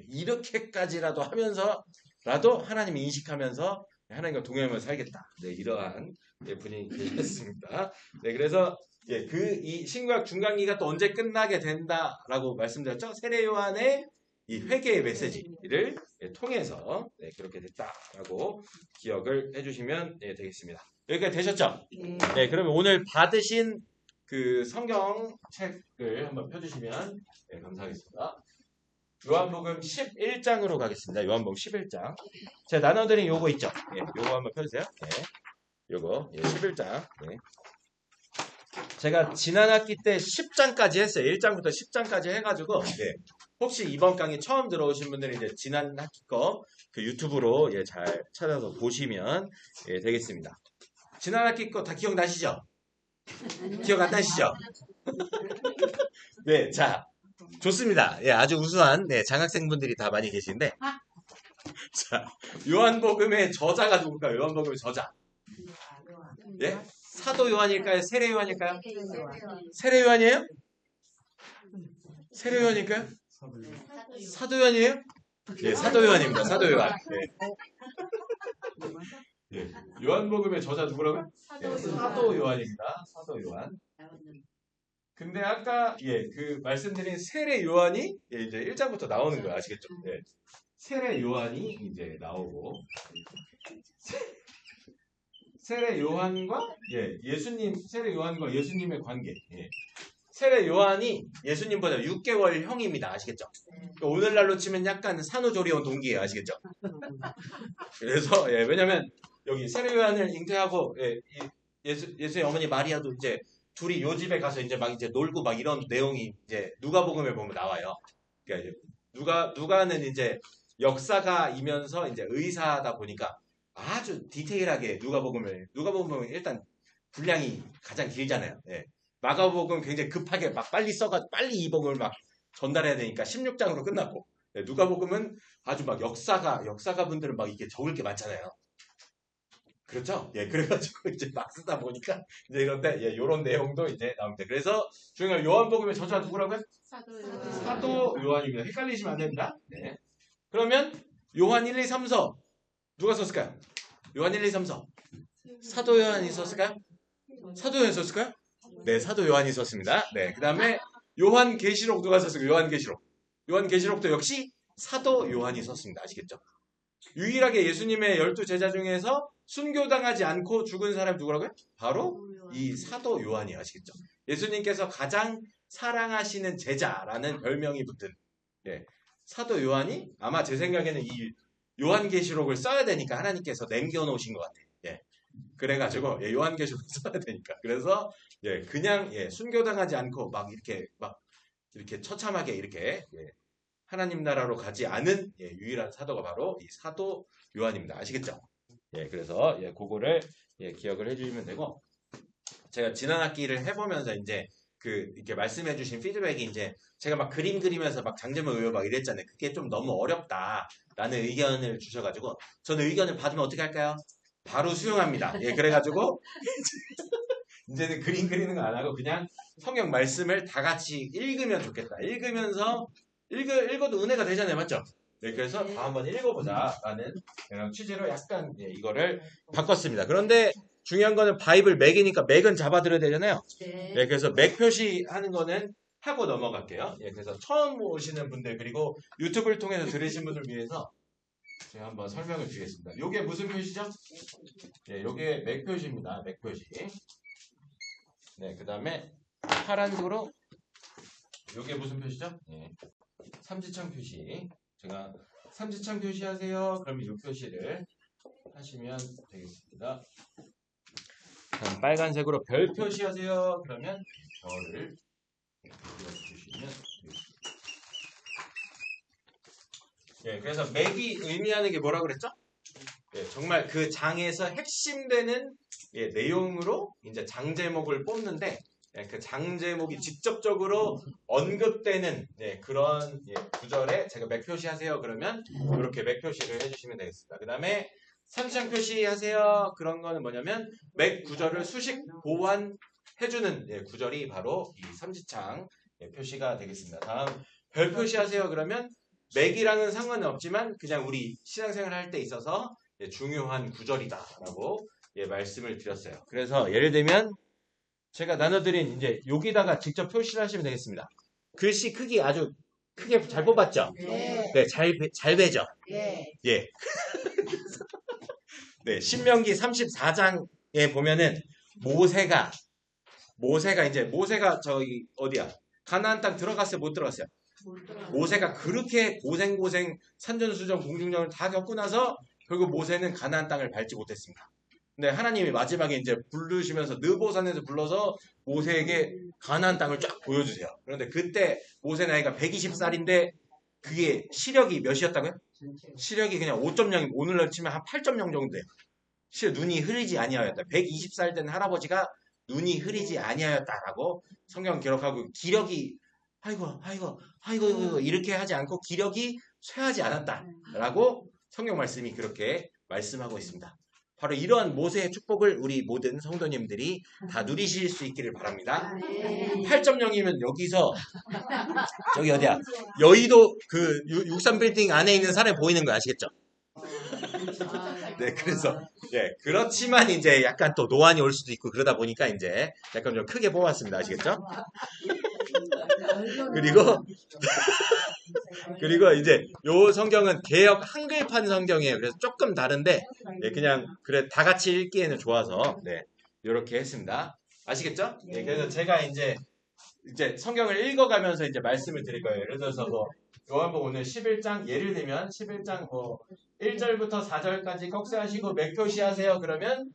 이렇게까지라도 하면서라도 하나님을 인식하면서 하나님과 동행하면서 살겠다. 이러한 분이 계셨습니다. 그래서 이 신구약 중간기가 또 언제 끝나게 된다라고 말씀드렸죠. 세례 요한의 이 회개의 메시지를 통해서 그렇게 됐다라고 기억을 해주시면 되겠습니다. 여기까지 되셨죠? 그러면 오늘 받으신 그 성경책을 한번 펴주시면 감사하겠습니다. 요한복음 11장으로 가겠습니다. 요한복음 11장. 제가 나눠드린 요거 있죠? 요거 한번 펴주세요. 요거 11장. 제가 지난 학기 때 10장까지 했어요. 1장부터 10장까지 해가지고 혹시 이번 강의 처음 들어오신 분들은 이제 지난 학기 거 그 유튜브로 잘 찾아서 보시면 되겠습니다. 지난 학기 거 다 기억나시죠? 기억 안 나시죠? 자, 좋습니다. 아주 우수한 장학생분들이 다 많이 계신데, 자, 요한복음의 저자가 누굴까요? 요한복음의 저자. 사도 요한일까요? 세례 요한일까요? 세례 요한이에요? 세례 요한일까요? 사도 요한이에요? 사도 요한입니다. 사도 요한. 요한복음의 저자 누구라고요? 사도 요한입니다. 사도 요한. 근데 아까 그 말씀드린 세례 요한이 이제 1장부터 나오는 거예요. 아시겠죠? 세례 요한이 이제 나오고 세례 요한과 예수님 세례 요한과 예수님의 관계. 세례 요한이 예수님보다 6개월 형입니다. 아시겠죠? 오늘날로 치면 약간 산후조리원 동기예요. 아시겠죠? 그래서 왜냐면 여기 세례 요한을 잉태하고 예수의 어머니 마리아도 이제 둘이 요 집에 가서 이제 막 이제 놀고 막 이런 내용이 이제 누가복음에 보면 나와요. 그러니까 누가는 이제 역사가이면서 이제 의사다 보니까 아주 디테일하게 누가복음은 일단 분량이 가장 길잖아요. 마가복음은 굉장히 급하게 막 빨리 써가지고 빨리 이 복음을 막 전달해야 되니까 16장으로 끝났고 누가복음은 아주 막 역사가 분들은 막 이게 적을 게 많잖아요. 그렇죠? 그래가지고 이제 막 쓰다 보니까 이제 이런데 요런 내용도 이제 나옵니다. 그래서 중요한 요한복음의 저자 누구라고요? 사도 요한입니다. 헷갈리시면 안 됩니다. 그러면 요한 1, 2, 3서 누가 썼을까요? 요한 1, 2, 3서 사도 요한이 썼을까요? 사도 요한이 썼을까요? 사도 요한이 썼습니다. 그 다음에 요한계시록 누가 썼을까요? 요한계시록도 역시 사도 요한이 썼습니다. 아시겠죠? 유일하게 예수님의 12제자 중에서 순교당하지 않고 죽은 사람이 누구라고요? 바로 이 사도 요한이. 아시겠죠? 예수님께서 가장 사랑하시는 제자라는 별명이 붙은 사도 요한이 아마 제 생각에는 이 요한계시록을 써야 되니까 하나님께서 남겨놓으신 것 같아요. 그래가지고 요한계시록을 써야 되니까 그래서 그냥 순교당하지 않고 막 이렇게 처참하게 이렇게 하나님 나라로 가지 않은 유일한 사도가 바로 이 사도 요한입니다. 아시겠죠? 그래서 그거를 기억을 해주시면 되고 제가 지난 학기를 해보면서 이제 이렇게 말씀해주신 피드백이 이제 제가 막 그림 그리면서 막 장점을 외워 막 이랬잖아요. 그게 좀 너무 어렵다라는 의견을 주셔가지고 저는 의견을 받으면 어떻게 할까요? 바로 수용합니다. 그래가지고 이제는 그림 그리는 거 안 하고 그냥 성경 말씀을 다 같이 읽으면 좋겠다. 읽어도 은혜가 되잖아요. 맞죠? 그래서 다 한번 읽어보자라는 취지로 약간 이거를 바꿨습니다. 그런데 중요한 거는 바이블 맥이니까 맥은 잡아들어야 되잖아요. 그래서 맥 표시하는 거는 하고 넘어갈게요. 그래서 처음 오시는 분들 그리고 유튜브를 통해서 들으신 분들 위해서 제가 한번 설명을 드리겠습니다. 요게 무슨 표시죠? 요게 맥 표시입니다. 맥 표시. 그 다음에 파란색으로 요게 무슨 표시죠? 삼지창 표시. 제가 삼지창 표시하세요. 그러면 요 표시를 하시면 되겠습니다. 다음 빨간색으로 별 표시하세요. 그러면 별을 주시면 되겠습니다. 예, 그래서 맥이 의미하는 게 뭐라고 그랬죠? 예, 정말 그 장에서 핵심되는 예, 내용으로 이제 장 제목을 뽑는데 예, 그 장 제목이 직접적으로 언급되는 예, 그런 예, 구절에 제가 맥 표시하세요. 그러면 이렇게 맥 표시를 해주시면 되겠습니다. 그 다음에 삼시장 표시하세요. 그런 거는 뭐냐면 맥 구절을 수식 보완해주는 예, 구절이 바로 이 삼지창 예, 표시가 되겠습니다. 다음 별 표시하세요. 그러면 맥이랑은 상관은 없지만 그냥 우리 신앙생활 할 때 있어서 예, 중요한 구절이다라고 예, 말씀을 드렸어요. 그래서 예를 들면 제가 나눠드린 이제 여기다가 직접 표시를 하시면 되겠습니다. 글씨 크기 아주 크게 잘 뽑았죠? 네. 네, 잘 배죠? 네. 예. 네, 신명기 34장에 보면은 모세가 저기 어디야? 가나안 땅 들어갔어요? 못 들어갔어요? 모세가 그렇게 고생 산전수전 공중전을 다 겪고 나서 결국 모세는 가나안 땅을 밟지 못했습니다. 근데 하나님이 마지막에 이제 부르시면서 느보산에서 불러서 모세에게 가나안 땅을 쫙 보여주세요. 그런데 그때 모세 나이가 120살인데 그게 시력이 몇이었다고요? 시력이 그냥 5.0, 오늘날 치면 한 8.0 정도 돼요. 눈이 흐리지 아니하였다. 120살 된 할아버지가 눈이 흐리지 아니하였다라고 성경 기록하고 기력이 아이고 이렇게 하지 않고 기력이 쇠하지 않았다라고 성경 말씀이 그렇게 말씀하고 있습니다. 바로 이러한 모세의 축복을 우리 모든 성도님들이 다 누리실 수 있기를 바랍니다. 8.0이면 여기서 저기 어디야? 여의도 그 63빌딩 안에 있는 사람이 보이는 거 아시겠죠? 네, 그래서 예, 그렇지만 이제 약간 또 노안이 올 수도 있고 그러다 보니까 이제 약간 좀 크게 뽑았습니다. 아시겠죠? 그리고 이제 요 성경은 개역 한글판 성경이에요. 그래서 조금 다른데 예, 그냥 그래 다 같이 읽기에는 좋아서 네, 이렇게 했습니다. 아시겠죠? 예, 그래서 제가 이제 성경을 읽어가면서 이제 말씀을 드릴 거예요. 예를 들어서 뭐 요한복 오늘 11장 예를 들면 11장 뭐 1절부터 4절까지 꺽쇠하시고 맥 표시하세요. 그러면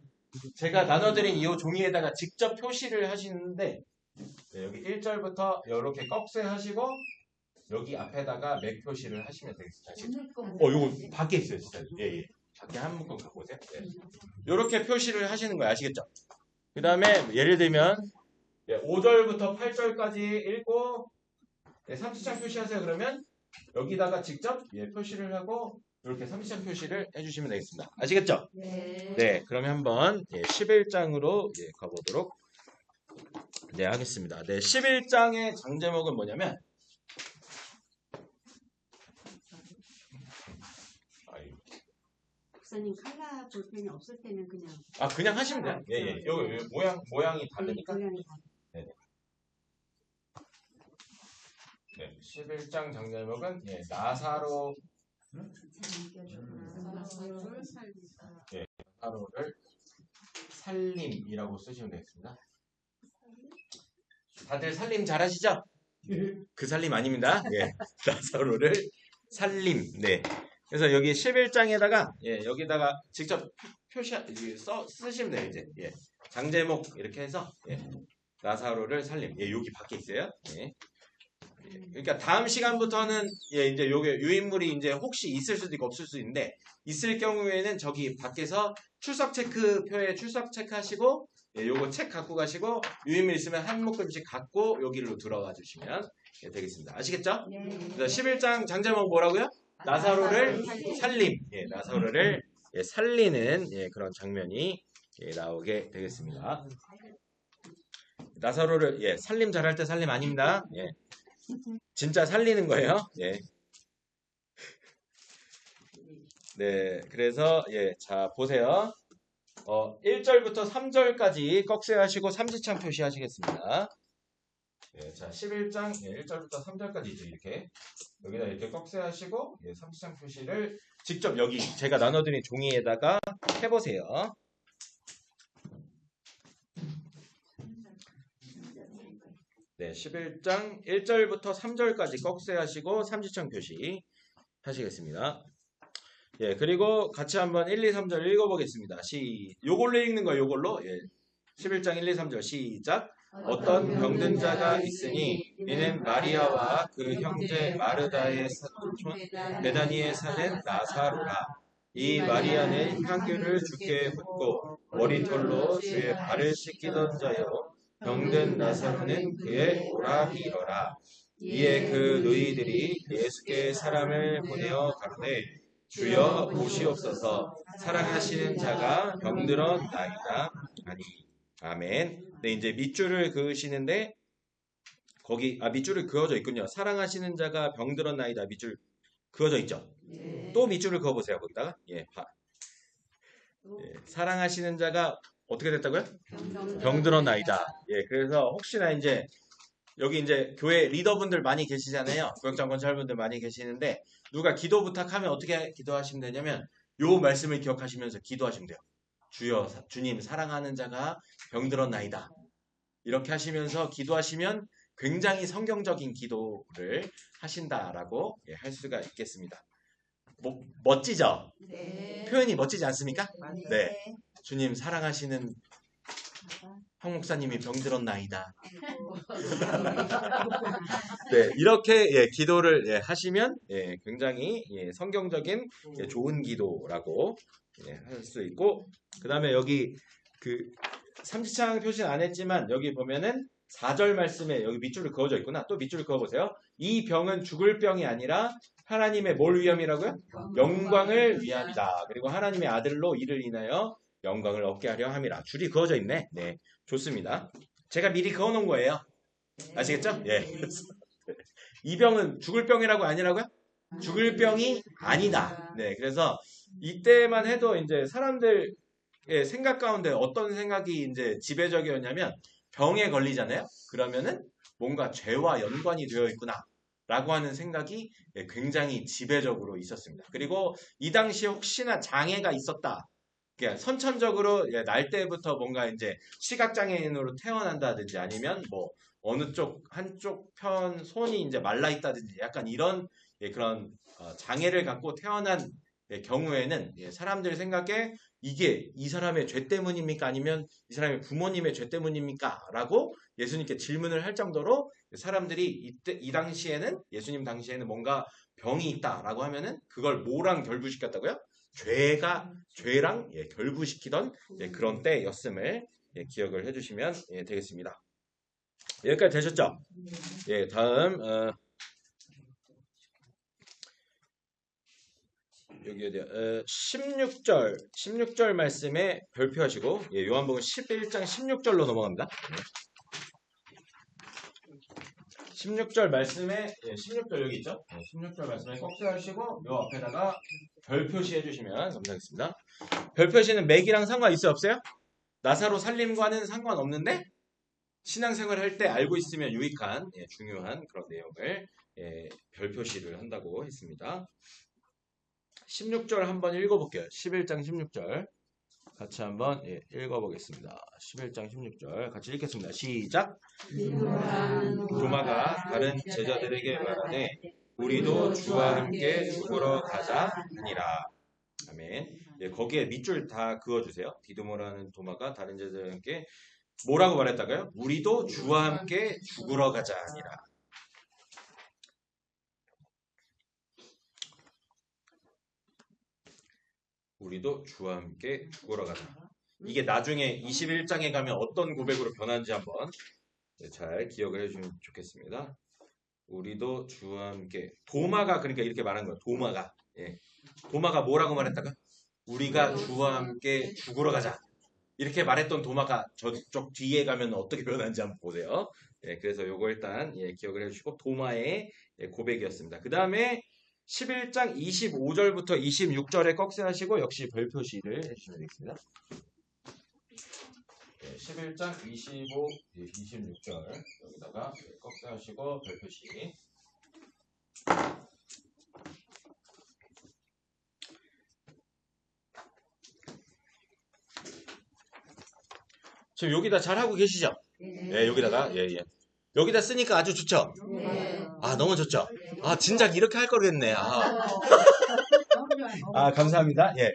제가 나눠드린 이 종이에다가 직접 표시를 하시는데 네, 여기 1절부터 이렇게 꺽쇠하시고 여기 앞에다가 맥 표시를 하시면 되겠습니다. 요거 밖에 있어요, 진짜. 예. 밖에 한 묶음 갖고 오세요. 네. 이렇게 표시를 하시는 거예요. 아시겠죠? 그 다음에 예를 들면 5절부터 8절까지 읽고 삼지창 표시하세요. 그러면 여기다가 직접 표시를 하고 이렇게 삼지창 표시를 해주시면 되겠습니다. 아시겠죠? 네. 네, 그러면 한번 11장으로 가보도록 하겠습니다. 네, 11장의 장제목은 뭐냐면 목사님 칼라 볼펜이 없을 때는 그냥 하시면 돼요. 예. 여기 모양이 다르니까. 네. 11장 장제목은 나사로를 살림이라고 쓰시면 되겠습니다. 다들 살림 잘하시죠? 그 살림 아닙니다. 나사로를 살림. 네. 그래서 여기 11장에다가 여기다가 직접 쓰시면 돼요. 이제 장제목 이렇게 해서 나사로를 살림. 여기 밖에 있어요. 그러니까 다음 시간부터는 이제 요게 유인물이 이제 혹시 있을 수도 있고 없을 수도 있는데 있을 경우에는 저기 밖에서 출석 체크표에 출석 체크하시고 요거 책 갖고 가시고 유인물 있으면 한 묶음씩 갖고 여기로 들어가 주시면 되겠습니다. 아시겠죠? 그래서 11장 장제목 뭐라고요? 나사로를 살림. 나사로를 살리는 그런 장면이 나오게 되겠습니다. 나사로를 살림 잘할 때 살림 아닙니다. 진짜 살리는 거예요. 네, 그래서 자 보세요. 1절부터 3절까지 꺽쇠하시고 삼지창 표시하시겠습니다. 자 11장 1절부터 3절까지 있죠. 이렇게 여기다 이렇게 꺽쇠하시고 삼지창 표시를 직접 여기 제가 나눠드린 종이에다가 해보세요. 네, 11장 1절부터 3절까지 꺽쇠하시고 삼지창 표시 하시겠습니다. 예, 그리고 같이 한번 1, 2, 3절 읽어보겠습니다. 요걸로 읽는 거예요, 요걸로. 예. 11장 1, 2, 3절 시작. 어떤 병든 자가 있으니 이는 마리아와 그 형제 마르다의 사촌 베다니에 사는 나사로라. 이 마리아는 향유를 주께 붓고 머리털로 주의 발을 씻기던 자요. 병든 나사로는 그의 오라비러라. 이에 그 너희들이 예수께 사람을 보내어 가로되 주여 보시옵소서 사랑하시는 자가 병들었나이다 하니. 아멘. 네, 이제 밑줄을 그으시는데 거기 밑줄을 그어져 있군요. 사랑하시는 자가 병들었나이다. 밑줄 그어져 있죠. 네. 또 밑줄을 그어 보세요. 거기다가 예, 사랑하시는 자가 어떻게 됐다고요? 병들었나이다. 예, 그래서 혹시나 이제 여기 이제 교회 리더분들 많이 계시잖아요. 구역장 권찰분들 많이 계시는데 누가 기도 부탁하면 어떻게 기도하시면 되냐면 요 말씀을 기억하시면서 기도하시면 돼요. 주여, 주님 사랑하는 자가 병들었나이다. 이렇게 하시면서 기도하시면 굉장히 성경적인 기도를 하신다라고 할 수가 있겠습니다. 멋지죠? 네. 표현이 멋지지 않습니까? 네. 네. 주님 사랑하시는 황 목사님이 병들었나이다. 네, 이렇게 기도를 하시면 굉장히 성경적인 좋은 기도라고 할 수 있고, 그 다음에 여기 그 삼지창 표시는 안 했지만 여기 보면은 4절 말씀에 여기 밑줄을 그어져 있구나. 또 밑줄을 그어보세요. 이 병은 죽을 병이 아니라 하나님의 뭘 위함이라고요? 영광을 위함이다. 그리고 하나님의 아들로 이를 인하여 영광을 얻게 하려 함이라. 줄이 그어져 있네. 네, 좋습니다. 제가 미리 그어놓은 거예요. 아시겠죠? 예. 이 병은 죽을 병이라고 아니라고요? 죽을 병이 아니다. 네, 그래서 이때만 해도 이제 사람들의 생각 가운데 어떤 생각이 이제 지배적이었냐면 병에 걸리잖아요. 그러면은 뭔가 죄와 연관이 되어 있구나. 라고 하는 생각이 굉장히 지배적으로 있었습니다. 그리고 이 당시에 혹시나 장애가 있었다. 그러니까 선천적으로 날 때부터 뭔가 이제 시각장애인으로 태어난다든지 아니면 뭐 어느 쪽 한쪽 편 손이 이제 말라 있다든지 약간 이런 그런 장애를 갖고 태어난 경우에는 사람들 생각에 이게 이 사람의 죄 때문입니까? 아니면 이 사람의 부모님의 죄 때문입니까? 라고 예수님께 질문을 할 정도로 사람들이 이 당시에는 예수님 당시에는 뭔가 병이 있다라고 하면은 그걸 뭐랑 결부시켰다고요? 죄랑 결부시키던 그런 때였음을 기억을 해주시면 되겠습니다. 여기까지 되셨죠? 예, 다음 여기 어디야? 16절 말씀에 별표하시고 요한복음 11장 16절로 넘어갑니다. 16절 말씀에 16절 여기 있죠? 16절 말씀에 꼭 세우시고 요 앞에다가 별 표시해 주시면 감사하겠습니다. 별 표시는 맥이랑 상관 있어요? 없어요? 나사로 살림과는 상관없는데 신앙생활 할 때 알고 있으면 유익한 중요한 그런 내용을 별 표시를 한다고 했습니다. 16절 한번 읽어볼게요. 11장 16절 같이 한번 읽어보겠습니다. 11장 16절 같이 읽겠습니다. 시작. 도마가 다른 제자들에게 말하되 우리도 주와 함께 죽으러 가자 하니라. 아멘. 거기에 밑줄 다 그어주세요. 디도모라는 도마가 다른 제자들에게 함께 뭐라고 말했다고요? 우리도 주와 함께 죽으러 가자 하니라. 우리도 주와 함께 죽으러 가자. 이게 나중에 21장에 가면 어떤 고백으로 변하는지 한번 잘 기억을 해주시면 좋겠습니다. 우리도 주와 함께. 도마가 그러니까 이렇게 말한 거예요. 도마가. 도마가 뭐라고 말했다가? 우리가 주와 함께 죽으러 가자. 이렇게 말했던 도마가 저쪽 뒤에 가면 어떻게 변하는지 한번 보세요. 그래서 요거 일단 기억을 해주시고 도마의 고백이었습니다. 그 다음에 11장 25절부터 26절에 꺽쇠하시고 역시 별 표시를 해주시면 되겠습니다. 11장 25, 26절 여기다가 꺽쇠하시고 별 표시. 지금 여기다 잘하고 계시죠? 네, 여기다가 여기다 쓰니까 아주 좋죠? 네. 아, 너무 좋죠? 아, 진작 이렇게 할 거겠네. 아, 감사합니다. 예.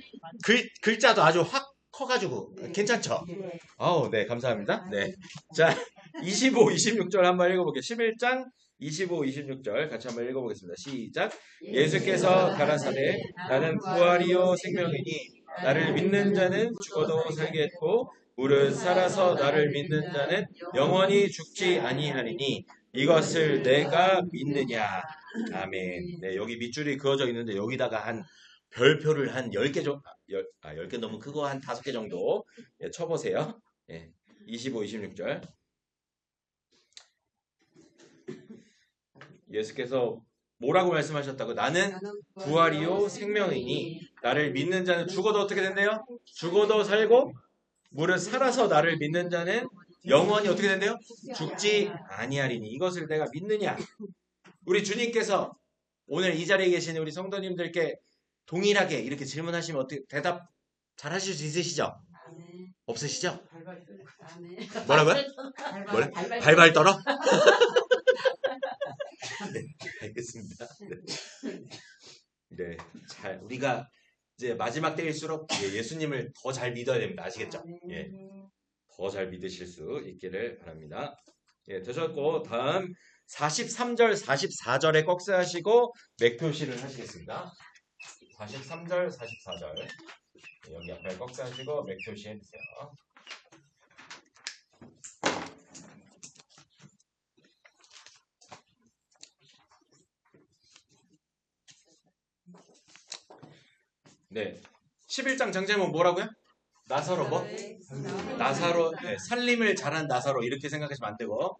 글자도 아주 확 커가지고 괜찮죠? 네. 아우, 네, 감사합니다. 네. 자, 25, 26절 한번 읽어볼게요. 11장 25, 26절 같이 한번 읽어보겠습니다. 시작. 예수께서 가라사대 나는 부활이요 생명이니 나를 믿는 자는 죽어도 살겠고 무릇 살아서 나를 믿는 자는 영원히 죽지 아니하리니 이것을 내가 믿느냐. 아멘. 네, 여기 밑줄이 그어져 있는데 여기다가 한 별표를 한 10개 정도, 10개 너무 크고 한 5개 정도 예, 쳐보세요. 예, 25, 26절. 예수께서 뭐라고 말씀하셨다고? 나는 부활이요 생명이니 나를 믿는 자는 죽어도 어떻게 된대요? 죽어도 살고 무릇 살아서 나를 믿는 자는 영원히 어떻게 된대요? 죽지 아니하리니 이것을 내가 믿느냐? 우리 주님께서 오늘 이 자리에 계시는 우리 성도님들께 동일하게 이렇게 질문하시면 어떻게 대답 잘 하실 수 있으시죠? 없으시죠? 뭐라고요? 뭐래? 발발 떨어? 네, 알겠습니다. 네, 잘 우리가 이제 마지막 때일수록 예수님을 더 잘 믿어야 됩니다. 아시겠죠? 예, 더 잘 믿으실 수 있기를 바랍니다. 예, 되셨고 다음 43절, 44절에 꺽쇠하시고 맥표시를 하시겠습니다. 43절, 44절 여기 앞에 꺽쇠하시고 맥표시 해주세요. 네, 11장 장제목 뭐라고요? 나사로 뭐? 나사로, 네, 살림을 잘한 나사로 이렇게 생각하시면 안 되고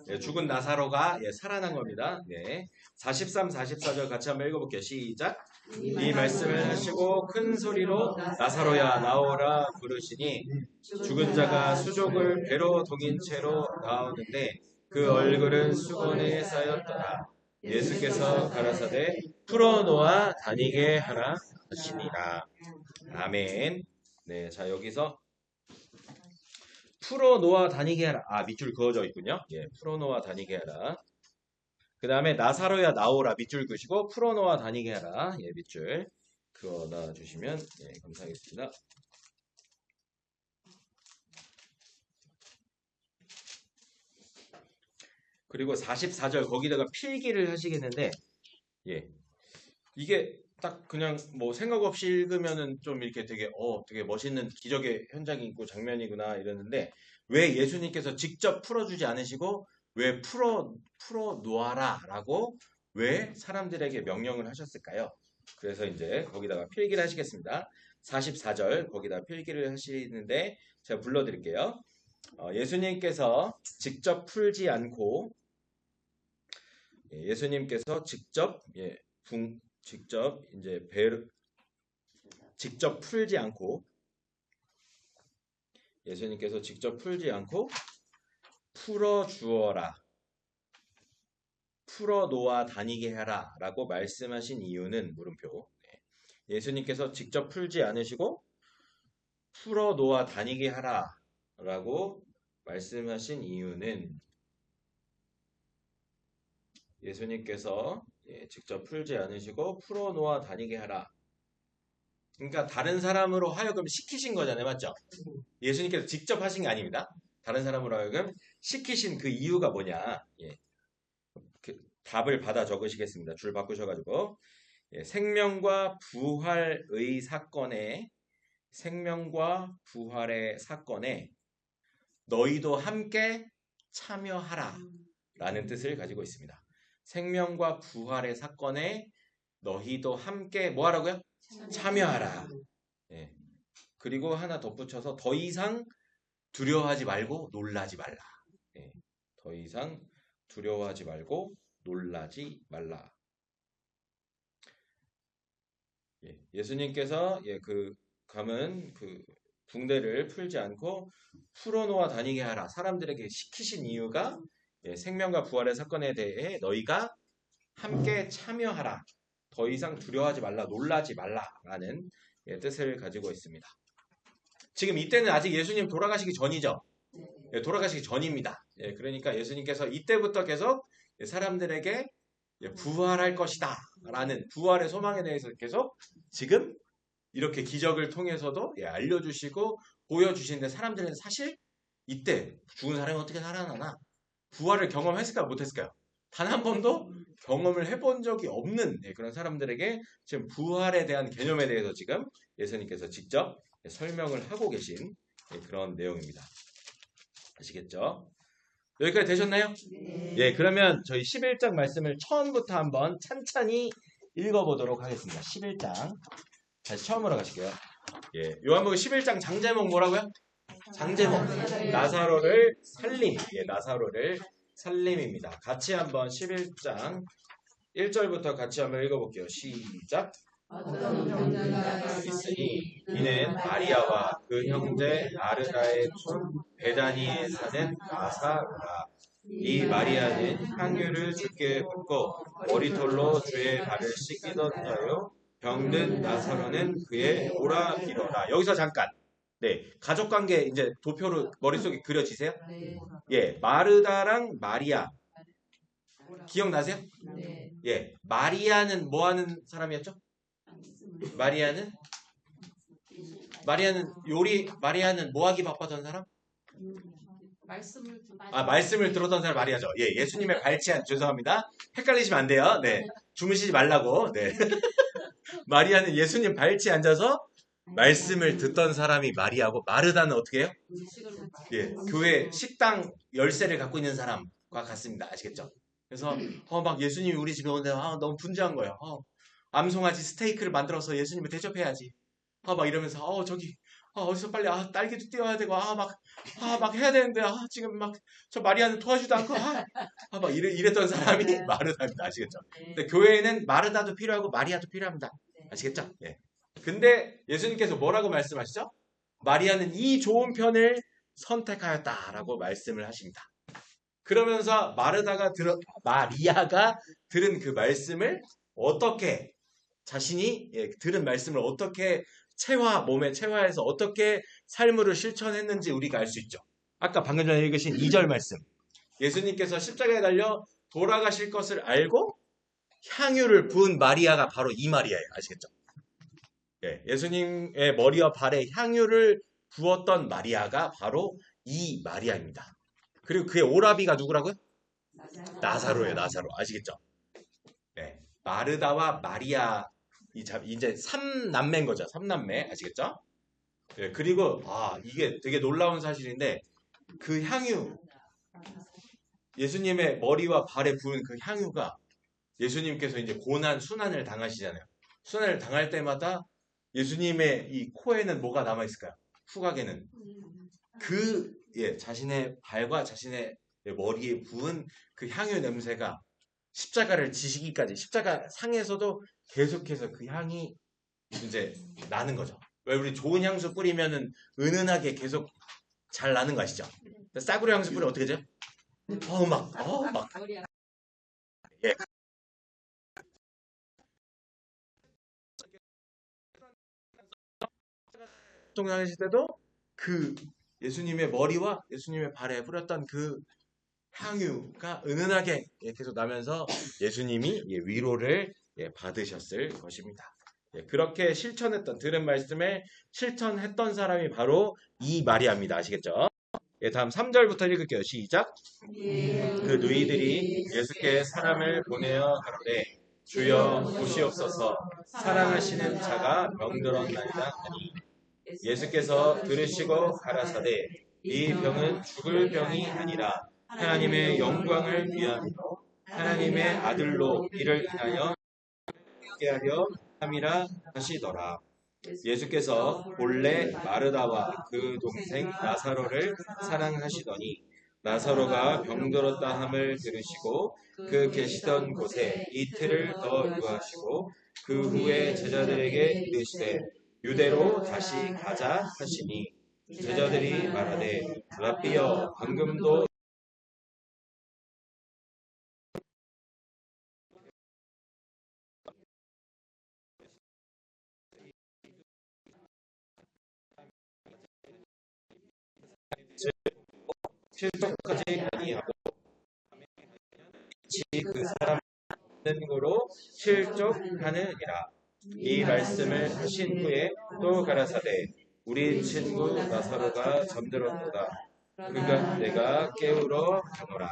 네, 죽은 나사로가 살아난 겁니다. 네, 43, 44절 같이 한번 읽어볼게요. 시작. 이 말씀을 하시고 큰 소리로 나사로야 나오라 부르시니 죽은 자가 수족을 배로 동인 채로 나오는데 그 얼굴은 수건에 쌓였더라. 예수께서 가라사대 풀어놓아 다니게 하라 하시니라. 아멘. 네, 자 여기서 풀어놓아 다니게 하라. 아, 밑줄 그어져 있군요. 예, 풀어놓아 다니게 하라. 그 다음에 나사로야 나오라 밑줄 그시고 풀어놓아 다니게 하라. 예, 밑줄 그어 놔주시면 예, 감사하겠습니다. 그리고 44절 거기다가 필기를 하시겠는데 예, 이게 딱 그냥 뭐 생각 없이 읽으면은 좀 이렇게 되게 멋있는 기적의 현장이 있고 장면이구나 이러는데 왜 예수님께서 직접 풀어주지 않으시고 왜 풀어 놓아라 라고 왜 사람들에게 명령을 하셨을까요? 그래서 이제 거기다가 필기를 하시겠습니다. 44절 거기다 필기를 하시는데 제가 불러드릴게요. 예수님께서 직접 풀지 않고 예수님께서 직접 직접 풀지 않고 예수님께서 직접 풀지 않고 풀어 주어라 풀어 놓아 다니게 하라 라고 말씀하신 이유는 물음표. 예수님께서 직접 풀지 않으시고 풀어 놓아 다니게 하라 라고 말씀하신 이유는 예수님께서 직접 풀지 않으시고 풀어 놓아 다니게 하라. 그러니까 다른 사람으로 하여금 시키신 거잖아요. 맞죠? 예수님께서 직접 하신 게 아닙니다. 다른 사람으로 하여금 시키신 그 이유가 뭐냐. 답을 받아 적으시겠습니다. 줄 바꾸셔가지고 생명과 부활의 사건에 너희도 함께 참여하라 라는 뜻을 가지고 있습니다. 생명과 부활의 사건에 너희도 함께 뭐 하라고요? 참여하라. 예. 그리고 하나 덧붙여서 더 이상 두려워하지 말고 놀라지 말라. 예. 더 이상 두려워하지 말고 놀라지 말라. 예. 예수님께서 그 감은 그 붕대를 풀지 않고 풀어놓아 다니게 하라. 사람들에게 시키신 이유가 생명과 부활의 사건에 대해 너희가 함께 참여하라. 더 이상 두려워하지 말라, 놀라지 말라라는 뜻을 가지고 있습니다. 지금 이때는 아직 예수님 돌아가시기 전이죠. 돌아가시기 전입니다. 그러니까 예수님께서 이때부터 계속 사람들에게 부활할 것이다 라는 부활의 소망에 대해서 계속 지금 이렇게 기적을 통해서도 알려주시고 보여주시는데 사람들은 사실 이때 죽은 사람이 어떻게 살아나나 부활을 경험했을까 못했을까요? 단 한 번도 경험을 해본 적이 없는 그런 사람들에게 지금 부활에 대한 개념에 대해서 지금 예수님께서 직접 설명을 하고 계신 그런 내용입니다. 아시겠죠? 여기까지 되셨나요? 네. 그러면 저희 11장 말씀을 처음부터 한번 찬찬히 읽어보도록 하겠습니다. 11장 다시 처음으로 가실게요. 요한복음 11장 장제목 뭐라고요? 장제목 나사로를 살림. 나사로를 살림입니다. 같이 한번 11장 1절부터 같이 한번 읽어볼게요. 시작. 어떤 병자가 있으니 이는 마리아와 그 형제 마르다의 촌 베다니에 사는 나사로라. 이 마리아는 향유를 주께 붓고 머리털로 주의 발을 씻기던 자요, 병든 나사로는 그의 오라비로라. 여기서 잠깐. 가족관계 이제 도표로 머릿속에 그려지세요? 마르다랑 마리아 기억나세요? 마리아는 뭐 하는 사람이었죠? 마리아는 마리아는 뭐 하기 바빴던 사람? 말씀을 들었던 사람 마리아죠. 예수님의 발치한, 죄송합니다. 헷갈리시면 안 돼요. 주무시지 말라고. 마리아는 예수님 발치에 앉아서 말씀을 듣던 사람이 마리아고, 마르다는 어떻게 해요? 교회 식당 열쇠를 갖고 있는 사람과 같습니다. 아시겠죠? 그래서 막 예수님이 우리 집에 오는데 너무 분주한 거예요. 암송아지 스테이크를 만들어서 예수님을 대접해야지. 막 이러면서 저기 어디서 빨리 딸기도 띄워야 되고 막 해야 되는데 지금 막 저 마리아는 도와주지도 않고 막 이랬던 사람이 마르다입니다. 아시겠죠? 근데 교회에는 마르다도 필요하고 마리아도 필요합니다. 아시겠죠? 근데 예수님께서 뭐라고 말씀하시죠? 마리아는 이 좋은 편을 선택하였다라고 말씀을 하십니다. 그러면서 마리아가 들은 그 말씀을 어떻게 자신이 들은 말씀을 어떻게 몸에 체화해서 어떻게 삶으로 실천했는지 우리가 알 수 있죠. 아까 방금 전에 읽으신 2절 말씀. 예수님께서 십자가에 달려 돌아가실 것을 알고 향유를 부은 마리아가 바로 이 마리아예요. 아시겠죠? 예수님의 머리와 발에 향유를 부었던 마리아가 바로 이 마리아입니다. 그리고 그의 오라비가 누구라고요? 나사로예요. 나사로. 아시겠죠? 마르다와 마리아 이제 3남매인 거죠. 3남매. 아시겠죠? 그리고 이게 되게 놀라운 사실인데 그 향유, 예수님의 머리와 발에 부은 그 향유가 예수님께서 이제 고난, 순환을 당하시잖아요. 순환을 당할 때마다 예수님의 이 코에는 뭐가 남아있을까요? 후각에는 자신의 발과 자신의 머리에 부은 그 향유 냄새가 십자가를 지시기까지, 십자가 상에서도 계속해서 그 향이 이제 나는 거죠. 왜 우리 좋은 향수 뿌리면은 은은하게 계속 잘 나는 거 아시죠? 싸구려 향수 뿌리면 어떻게 되죠? 막. 동양하실 때도 그 예수님의 머리와 예수님의 발에 뿌렸던 그 향유가 은은하게 계속 나면서 예수님이 위로를 받으셨을 것입니다. 그렇게 들은 말씀에 실천했던 사람이 바로 이 마리아입니다. 아시겠죠? 다음 3절부터 읽을게요. 시작. 그 누이들이 예수께 사람을 보내어 가로되 주여 보시옵소서, 사랑하시는 자가 병들었나이다 하니 예수께서 들으시고 가라사대 이 병은 죽을 병이 아니라 하나님의 영광을 위함이요 하나님의 아들로 이를 인하여 하게 하려 함이라 하시더라. 예수께서 본래 마르다와 그 동생 나사로를 사랑하시더니 나사로가 병들었다 함을 들으시고 그 계시던 곳에 이틀을 더 유하시고 그 후에 제자들에게 이르시되 유대로 다시 가자 하시니 제자들이 말하되 라비여 방금도 실족하지 아니하고 그 사람은 없는 거로 실족하느니라. 이 말씀을 하신 후에 또 가라사대 우리 친구 나사로가 잠들었도다. 그가 내가 깨우러 가노라.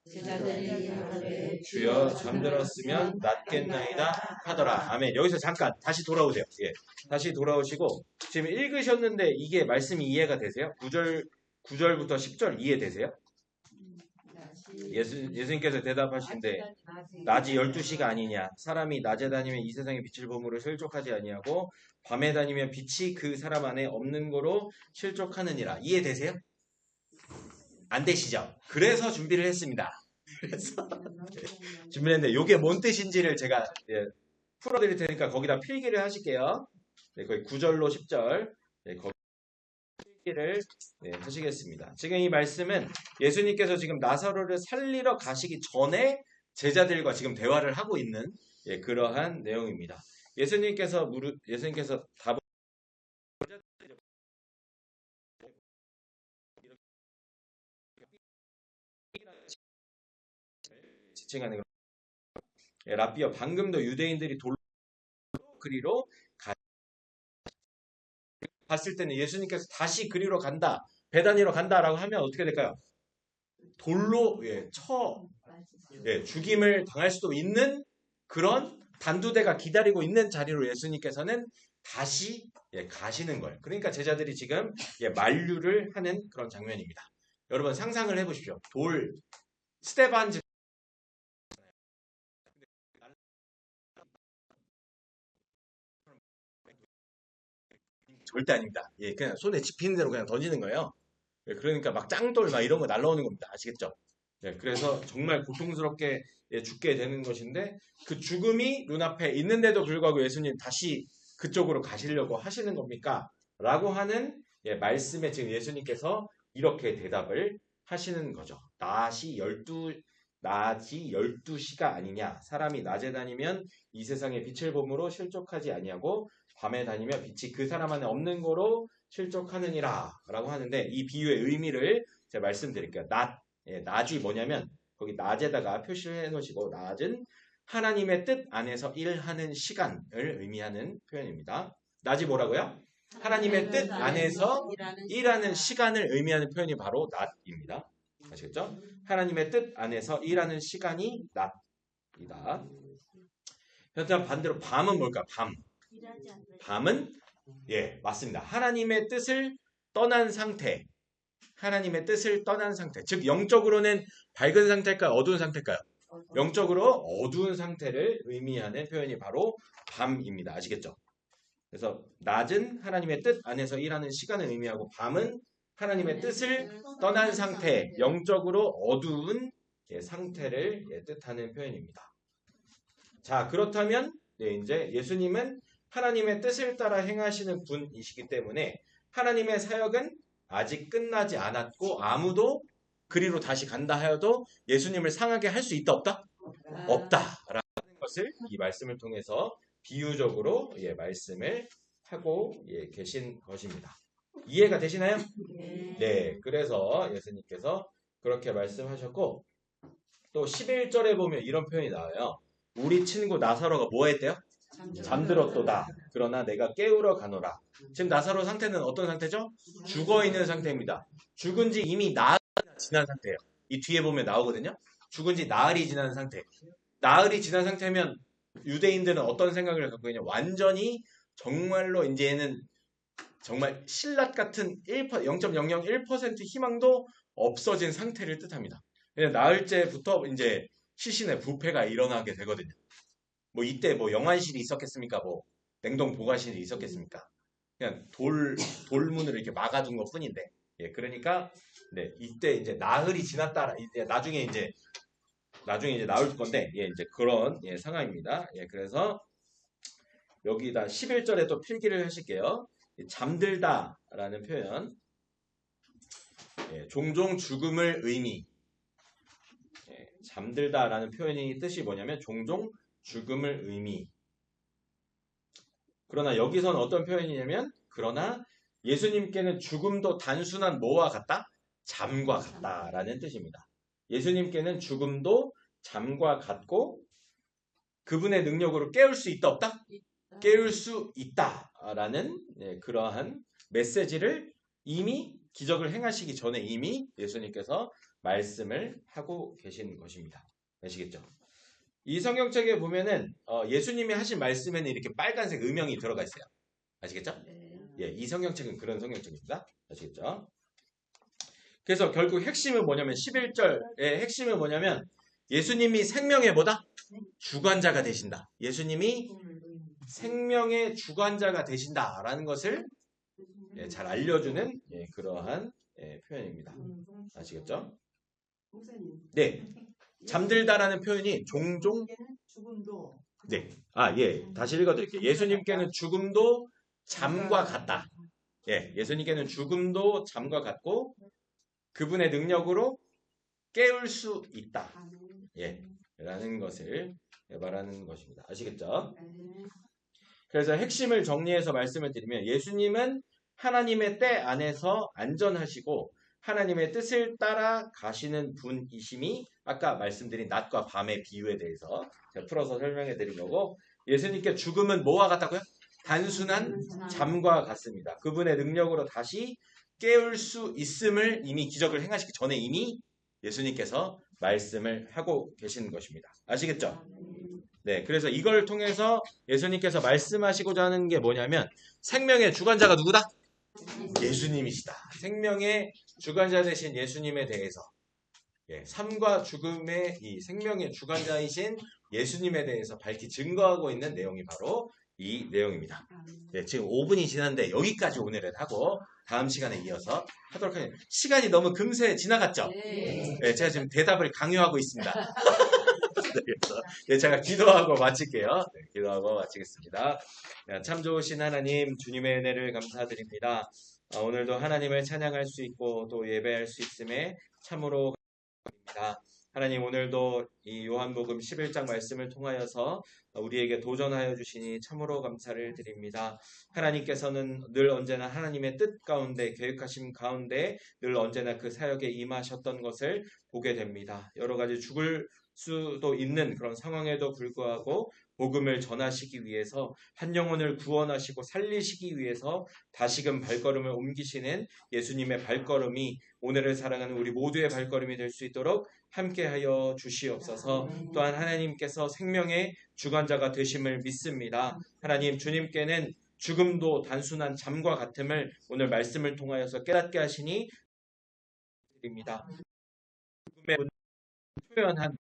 제자들이 가로되 주여 잠들었으면 낫겠나이다 하더라. 아멘. 여기서 잠깐 다시 돌아오세요. 예. 다시 돌아오시고 지금 읽으셨는데 이게 말씀이 이해가 되세요? 9절부터 10절 이해되세요? 예수님께서 대답하시는데 낮이 12시가 아니냐. 사람이 낮에 다니면 이 세상의 빛을 보므로 실족하지 아니하고 밤에 다니면 빛이 그 사람 안에 없는 거로 실족하느니라. 이해되세요? 안 되시죠? 그래서 준비를 했습니다. 그래서 준비했는데 이게 뭔 뜻인지를 제가 풀어드릴 테니까 거기다 필기를 하실게요. 네, 거기 9절로 10절 거기 필기를 하시겠습니다. 지금 이 말씀은 예수님께서 지금 나사로를 살리러 가시기 전에 제자들과 지금 대화를 하고 있는 그러한 내용입니다. 예수님께서 답을 지칭하는 라비어 방금도 유대인들이 돌로 그리로 봤을 때는 예수님께서 다시 그리로 간다, 베다니로 간다라고 하면 어떻게 될까요? 돌로 죽임을 당할 수도 있는 그런 단두대가 기다리고 있는 자리로 예수님께서는 다시 가시는 거예요. 그러니까 제자들이 지금 만류를 하는 그런 장면입니다. 여러분 상상을 해보십시오. 스테반 절대 아닙니다. 그냥 손에 집히는 대로 그냥 던지는 거예요. 그러니까 막 짱돌 막 이런 거 날라오는 겁니다. 아시겠죠? 그래서 정말 고통스럽게 죽게 되는 것인데 그 죽음이 눈앞에 있는데도 불구하고 예수님 다시 그쪽으로 가시려고 하시는 겁니까? 라고 하는 말씀에 지금 예수님께서 이렇게 대답을 하시는 거죠. 낮이 12시가 아니냐. 사람이 낮에 다니면 이 세상의 빛을 보므로 실족하지 아니하고 밤에 다니면 빛이 그 사람 안에 없는 거로 실족하느니라 라고 하는데 이 비유의 의미를 제가 말씀드릴게요. 낮이 뭐냐면 거기 낮에다가 표시를 해놓으시고 낮은 하나님의 뜻 안에서 일하는 시간을 의미하는 표현입니다. 낮이 뭐라고요? 하나님의 뜻 안에서 일하는 시간을 의미하는 표현이 바로 낮입니다. 아시겠죠? 하나님의 뜻 안에서 일하는 시간이 낮이다. 그렇다면 반대로 밤은 뭘까? 밤은 맞습니다. 하나님의 뜻을 떠난 상태. 하나님의 뜻을 떠난 상태. 즉 영적으로는 밝은 상태일까요? 어두운 상태일까요? 영적으로 어두운 상태를 의미하는 표현이 바로 밤입니다. 아시겠죠? 그래서 낮은 하나님의 뜻 안에서 일하는 시간을 의미하고 밤은 하나님의 뜻을 떠난 상태, 영적으로 어두운 상태를 뜻하는 표현입니다. 자, 그렇다면 이제 예수님은 하나님의 뜻을 따라 행하시는 분이시기 때문에 하나님의 사역은 아직 끝나지 않았고 아무도 그리로 다시 간다 하여도 예수님을 상하게 할 수 있다 없다? 없다라는 것을 이 말씀을 통해서 비유적으로 말씀을 하고 계신 것입니다. 이해가 되시나요? 네. 그래서 예수님께서 그렇게 말씀하셨고 또 11절에 보면 이런 표현이 나와요. 우리 친구 나사로가 뭐 했대요? 잠들었도다. 그러나 내가 깨우러 가노라. 지금 나사로 상태는 어떤 상태죠? 죽어있는 상태입니다. 죽은 지 이미 나흘이 지난 상태예요. 이 뒤에 보면 나오거든요. 죽은 지 나흘이 지난 상태. 나흘이 지난 상태면 유대인들은 어떤 생각을 갖고 있냐. 완전히 정말로 이제는 정말 신라 같은 0.001% 희망도 없어진 상태를 뜻합니다. 나흘째부터 이제 시신의 부패가 일어나게 되거든요. 뭐 이때 뭐 영안실이 있었겠습니까? 뭐 냉동 보관실이 있었겠습니까? 그냥 돌문을 이렇게 막아둔 것 뿐인데. 그러니까 이때 이제 나흘이 지났다. 이제 나중에 이제 나올 건데 이제 그런 상황입니다. 그래서 여기다 11절에 또 필기를 하실게요. 잠들다라는 표현. 종종 죽음을 의미. 잠들다라는 표현이 뜻이 뭐냐면 종종 죽음을 의미. 그러나 여기서는 어떤 표현이냐면 그러나 예수님께는 죽음도 단순한 뭐와 같다? 잠과 같다라는 뜻입니다. 예수님께는 죽음도 잠과 같고 그분의 능력으로 깨울 수 있다 없다? 깨울 수 있다라는 그러한 메시지를 이미 기적을 행하시기 전에 이미 예수님께서 말씀을 하고 계신 것입니다. 아시겠죠? 이 성경책에 보면은 예수님이 하신 말씀에는 이렇게 빨간색 음영이 들어가 있어요. 아시겠죠? 예, 이 성경책은 그런 성경책입니다. 아시겠죠? 그래서 결국 핵심은 뭐냐면 11절의 핵심은 뭐냐면 예수님이 생명의 뭐다? 주관자가 되신다. 예수님이 생명의 주관자가 되신다라는 것을 잘 알려주는 그러한 표현입니다. 아시겠죠? 목사님. 네. 잠들다라는 표현이 종종 죽음도. 네. 예. 다시 읽어드릴게요. 예수님께는 죽음도 잠과 같다. 예. 예수님께는 죽음도 잠과 같고 그분의 능력으로 깨울 수 있다. 예. 라는 것을 말하는 것입니다. 아시겠죠? 그래서 핵심을 정리해서 말씀을 드리면 예수님은 하나님의 때 안에서 안전하시고 하나님의 뜻을 따라 가시는 분이심이 아까 말씀드린 낮과 밤의 비유에 대해서 제가 풀어서 설명해 드린 거고 예수님께 죽음은 뭐와 같다고요? 단순한 잠과 같습니다. 그분의 능력으로 다시 깨울 수 있음을 이미 기적을 행하시기 전에 이미 예수님께서 말씀을 하고 계시는 것입니다. 아시겠죠? 네, 그래서 이걸 통해서 예수님께서 말씀하시고자 하는 게 뭐냐면 생명의 주관자가 누구다? 예수님이시다. 생명의 주관자 되신 예수님에 대해서 삶과 죽음의 이 생명의 주관자이신 예수님에 대해서 밝히 증거하고 있는 내용이 바로 이 내용입니다. 지금 5분이 지났는데 여기까지 오늘은 하고 다음 시간에 이어서 하도록 하겠습니다. 시간이 너무 금세 지나갔죠? 네, 제가 지금 대답을 강요하고 있습니다. 그래서 제가 기도하고 마칠게요. 기도하고 마치겠습니다. 참 좋으신 하나님, 주님의 은혜를 감사드립니다. 오늘도 하나님을 찬양할 수 있고 또 예배할 수 있음에 참으로 감사드립니다. 하나님 오늘도 이 요한복음 11장 말씀을 통하여서 우리에게 도전하여 주시니 참으로 감사를 드립니다. 하나님께서는 늘 언제나 하나님의 뜻 가운데 계획하심 가운데 늘 언제나 그 사역에 임하셨던 것을 보게 됩니다. 여러 가지 죽을 수도 있는 그런 상황에도 불구하고 복음을 전하시기 위해서 한 영혼을 구원하시고 살리시기 위해서 다시금 발걸음을 옮기시는 예수님의 발걸음이 오늘을 살아가는 우리 모두의 발걸음이 될 수 있도록 함께하여 주시옵소서. 또한 하나님께서 생명의 주관자가 되심을 믿습니다. 하나님 주님께는 죽음도 단순한 잠과 같음을 오늘 말씀을 통하여서 깨닫게 하시니 드립니다. 죽음의 표현한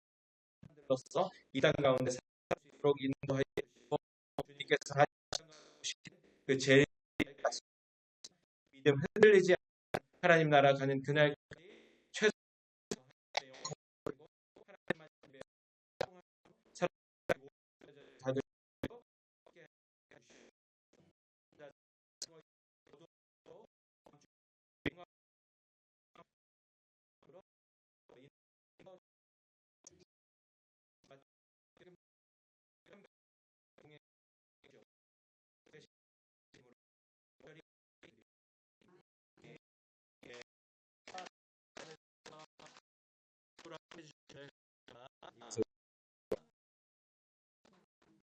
로서 이 땅 가운데 살수 있도록 인도하여 주시고 주님께서 하시는 그 제일 믿음 흔들리지 않는 하나님 나라 가는 그날까지 최선을 다하고 하나님만 다들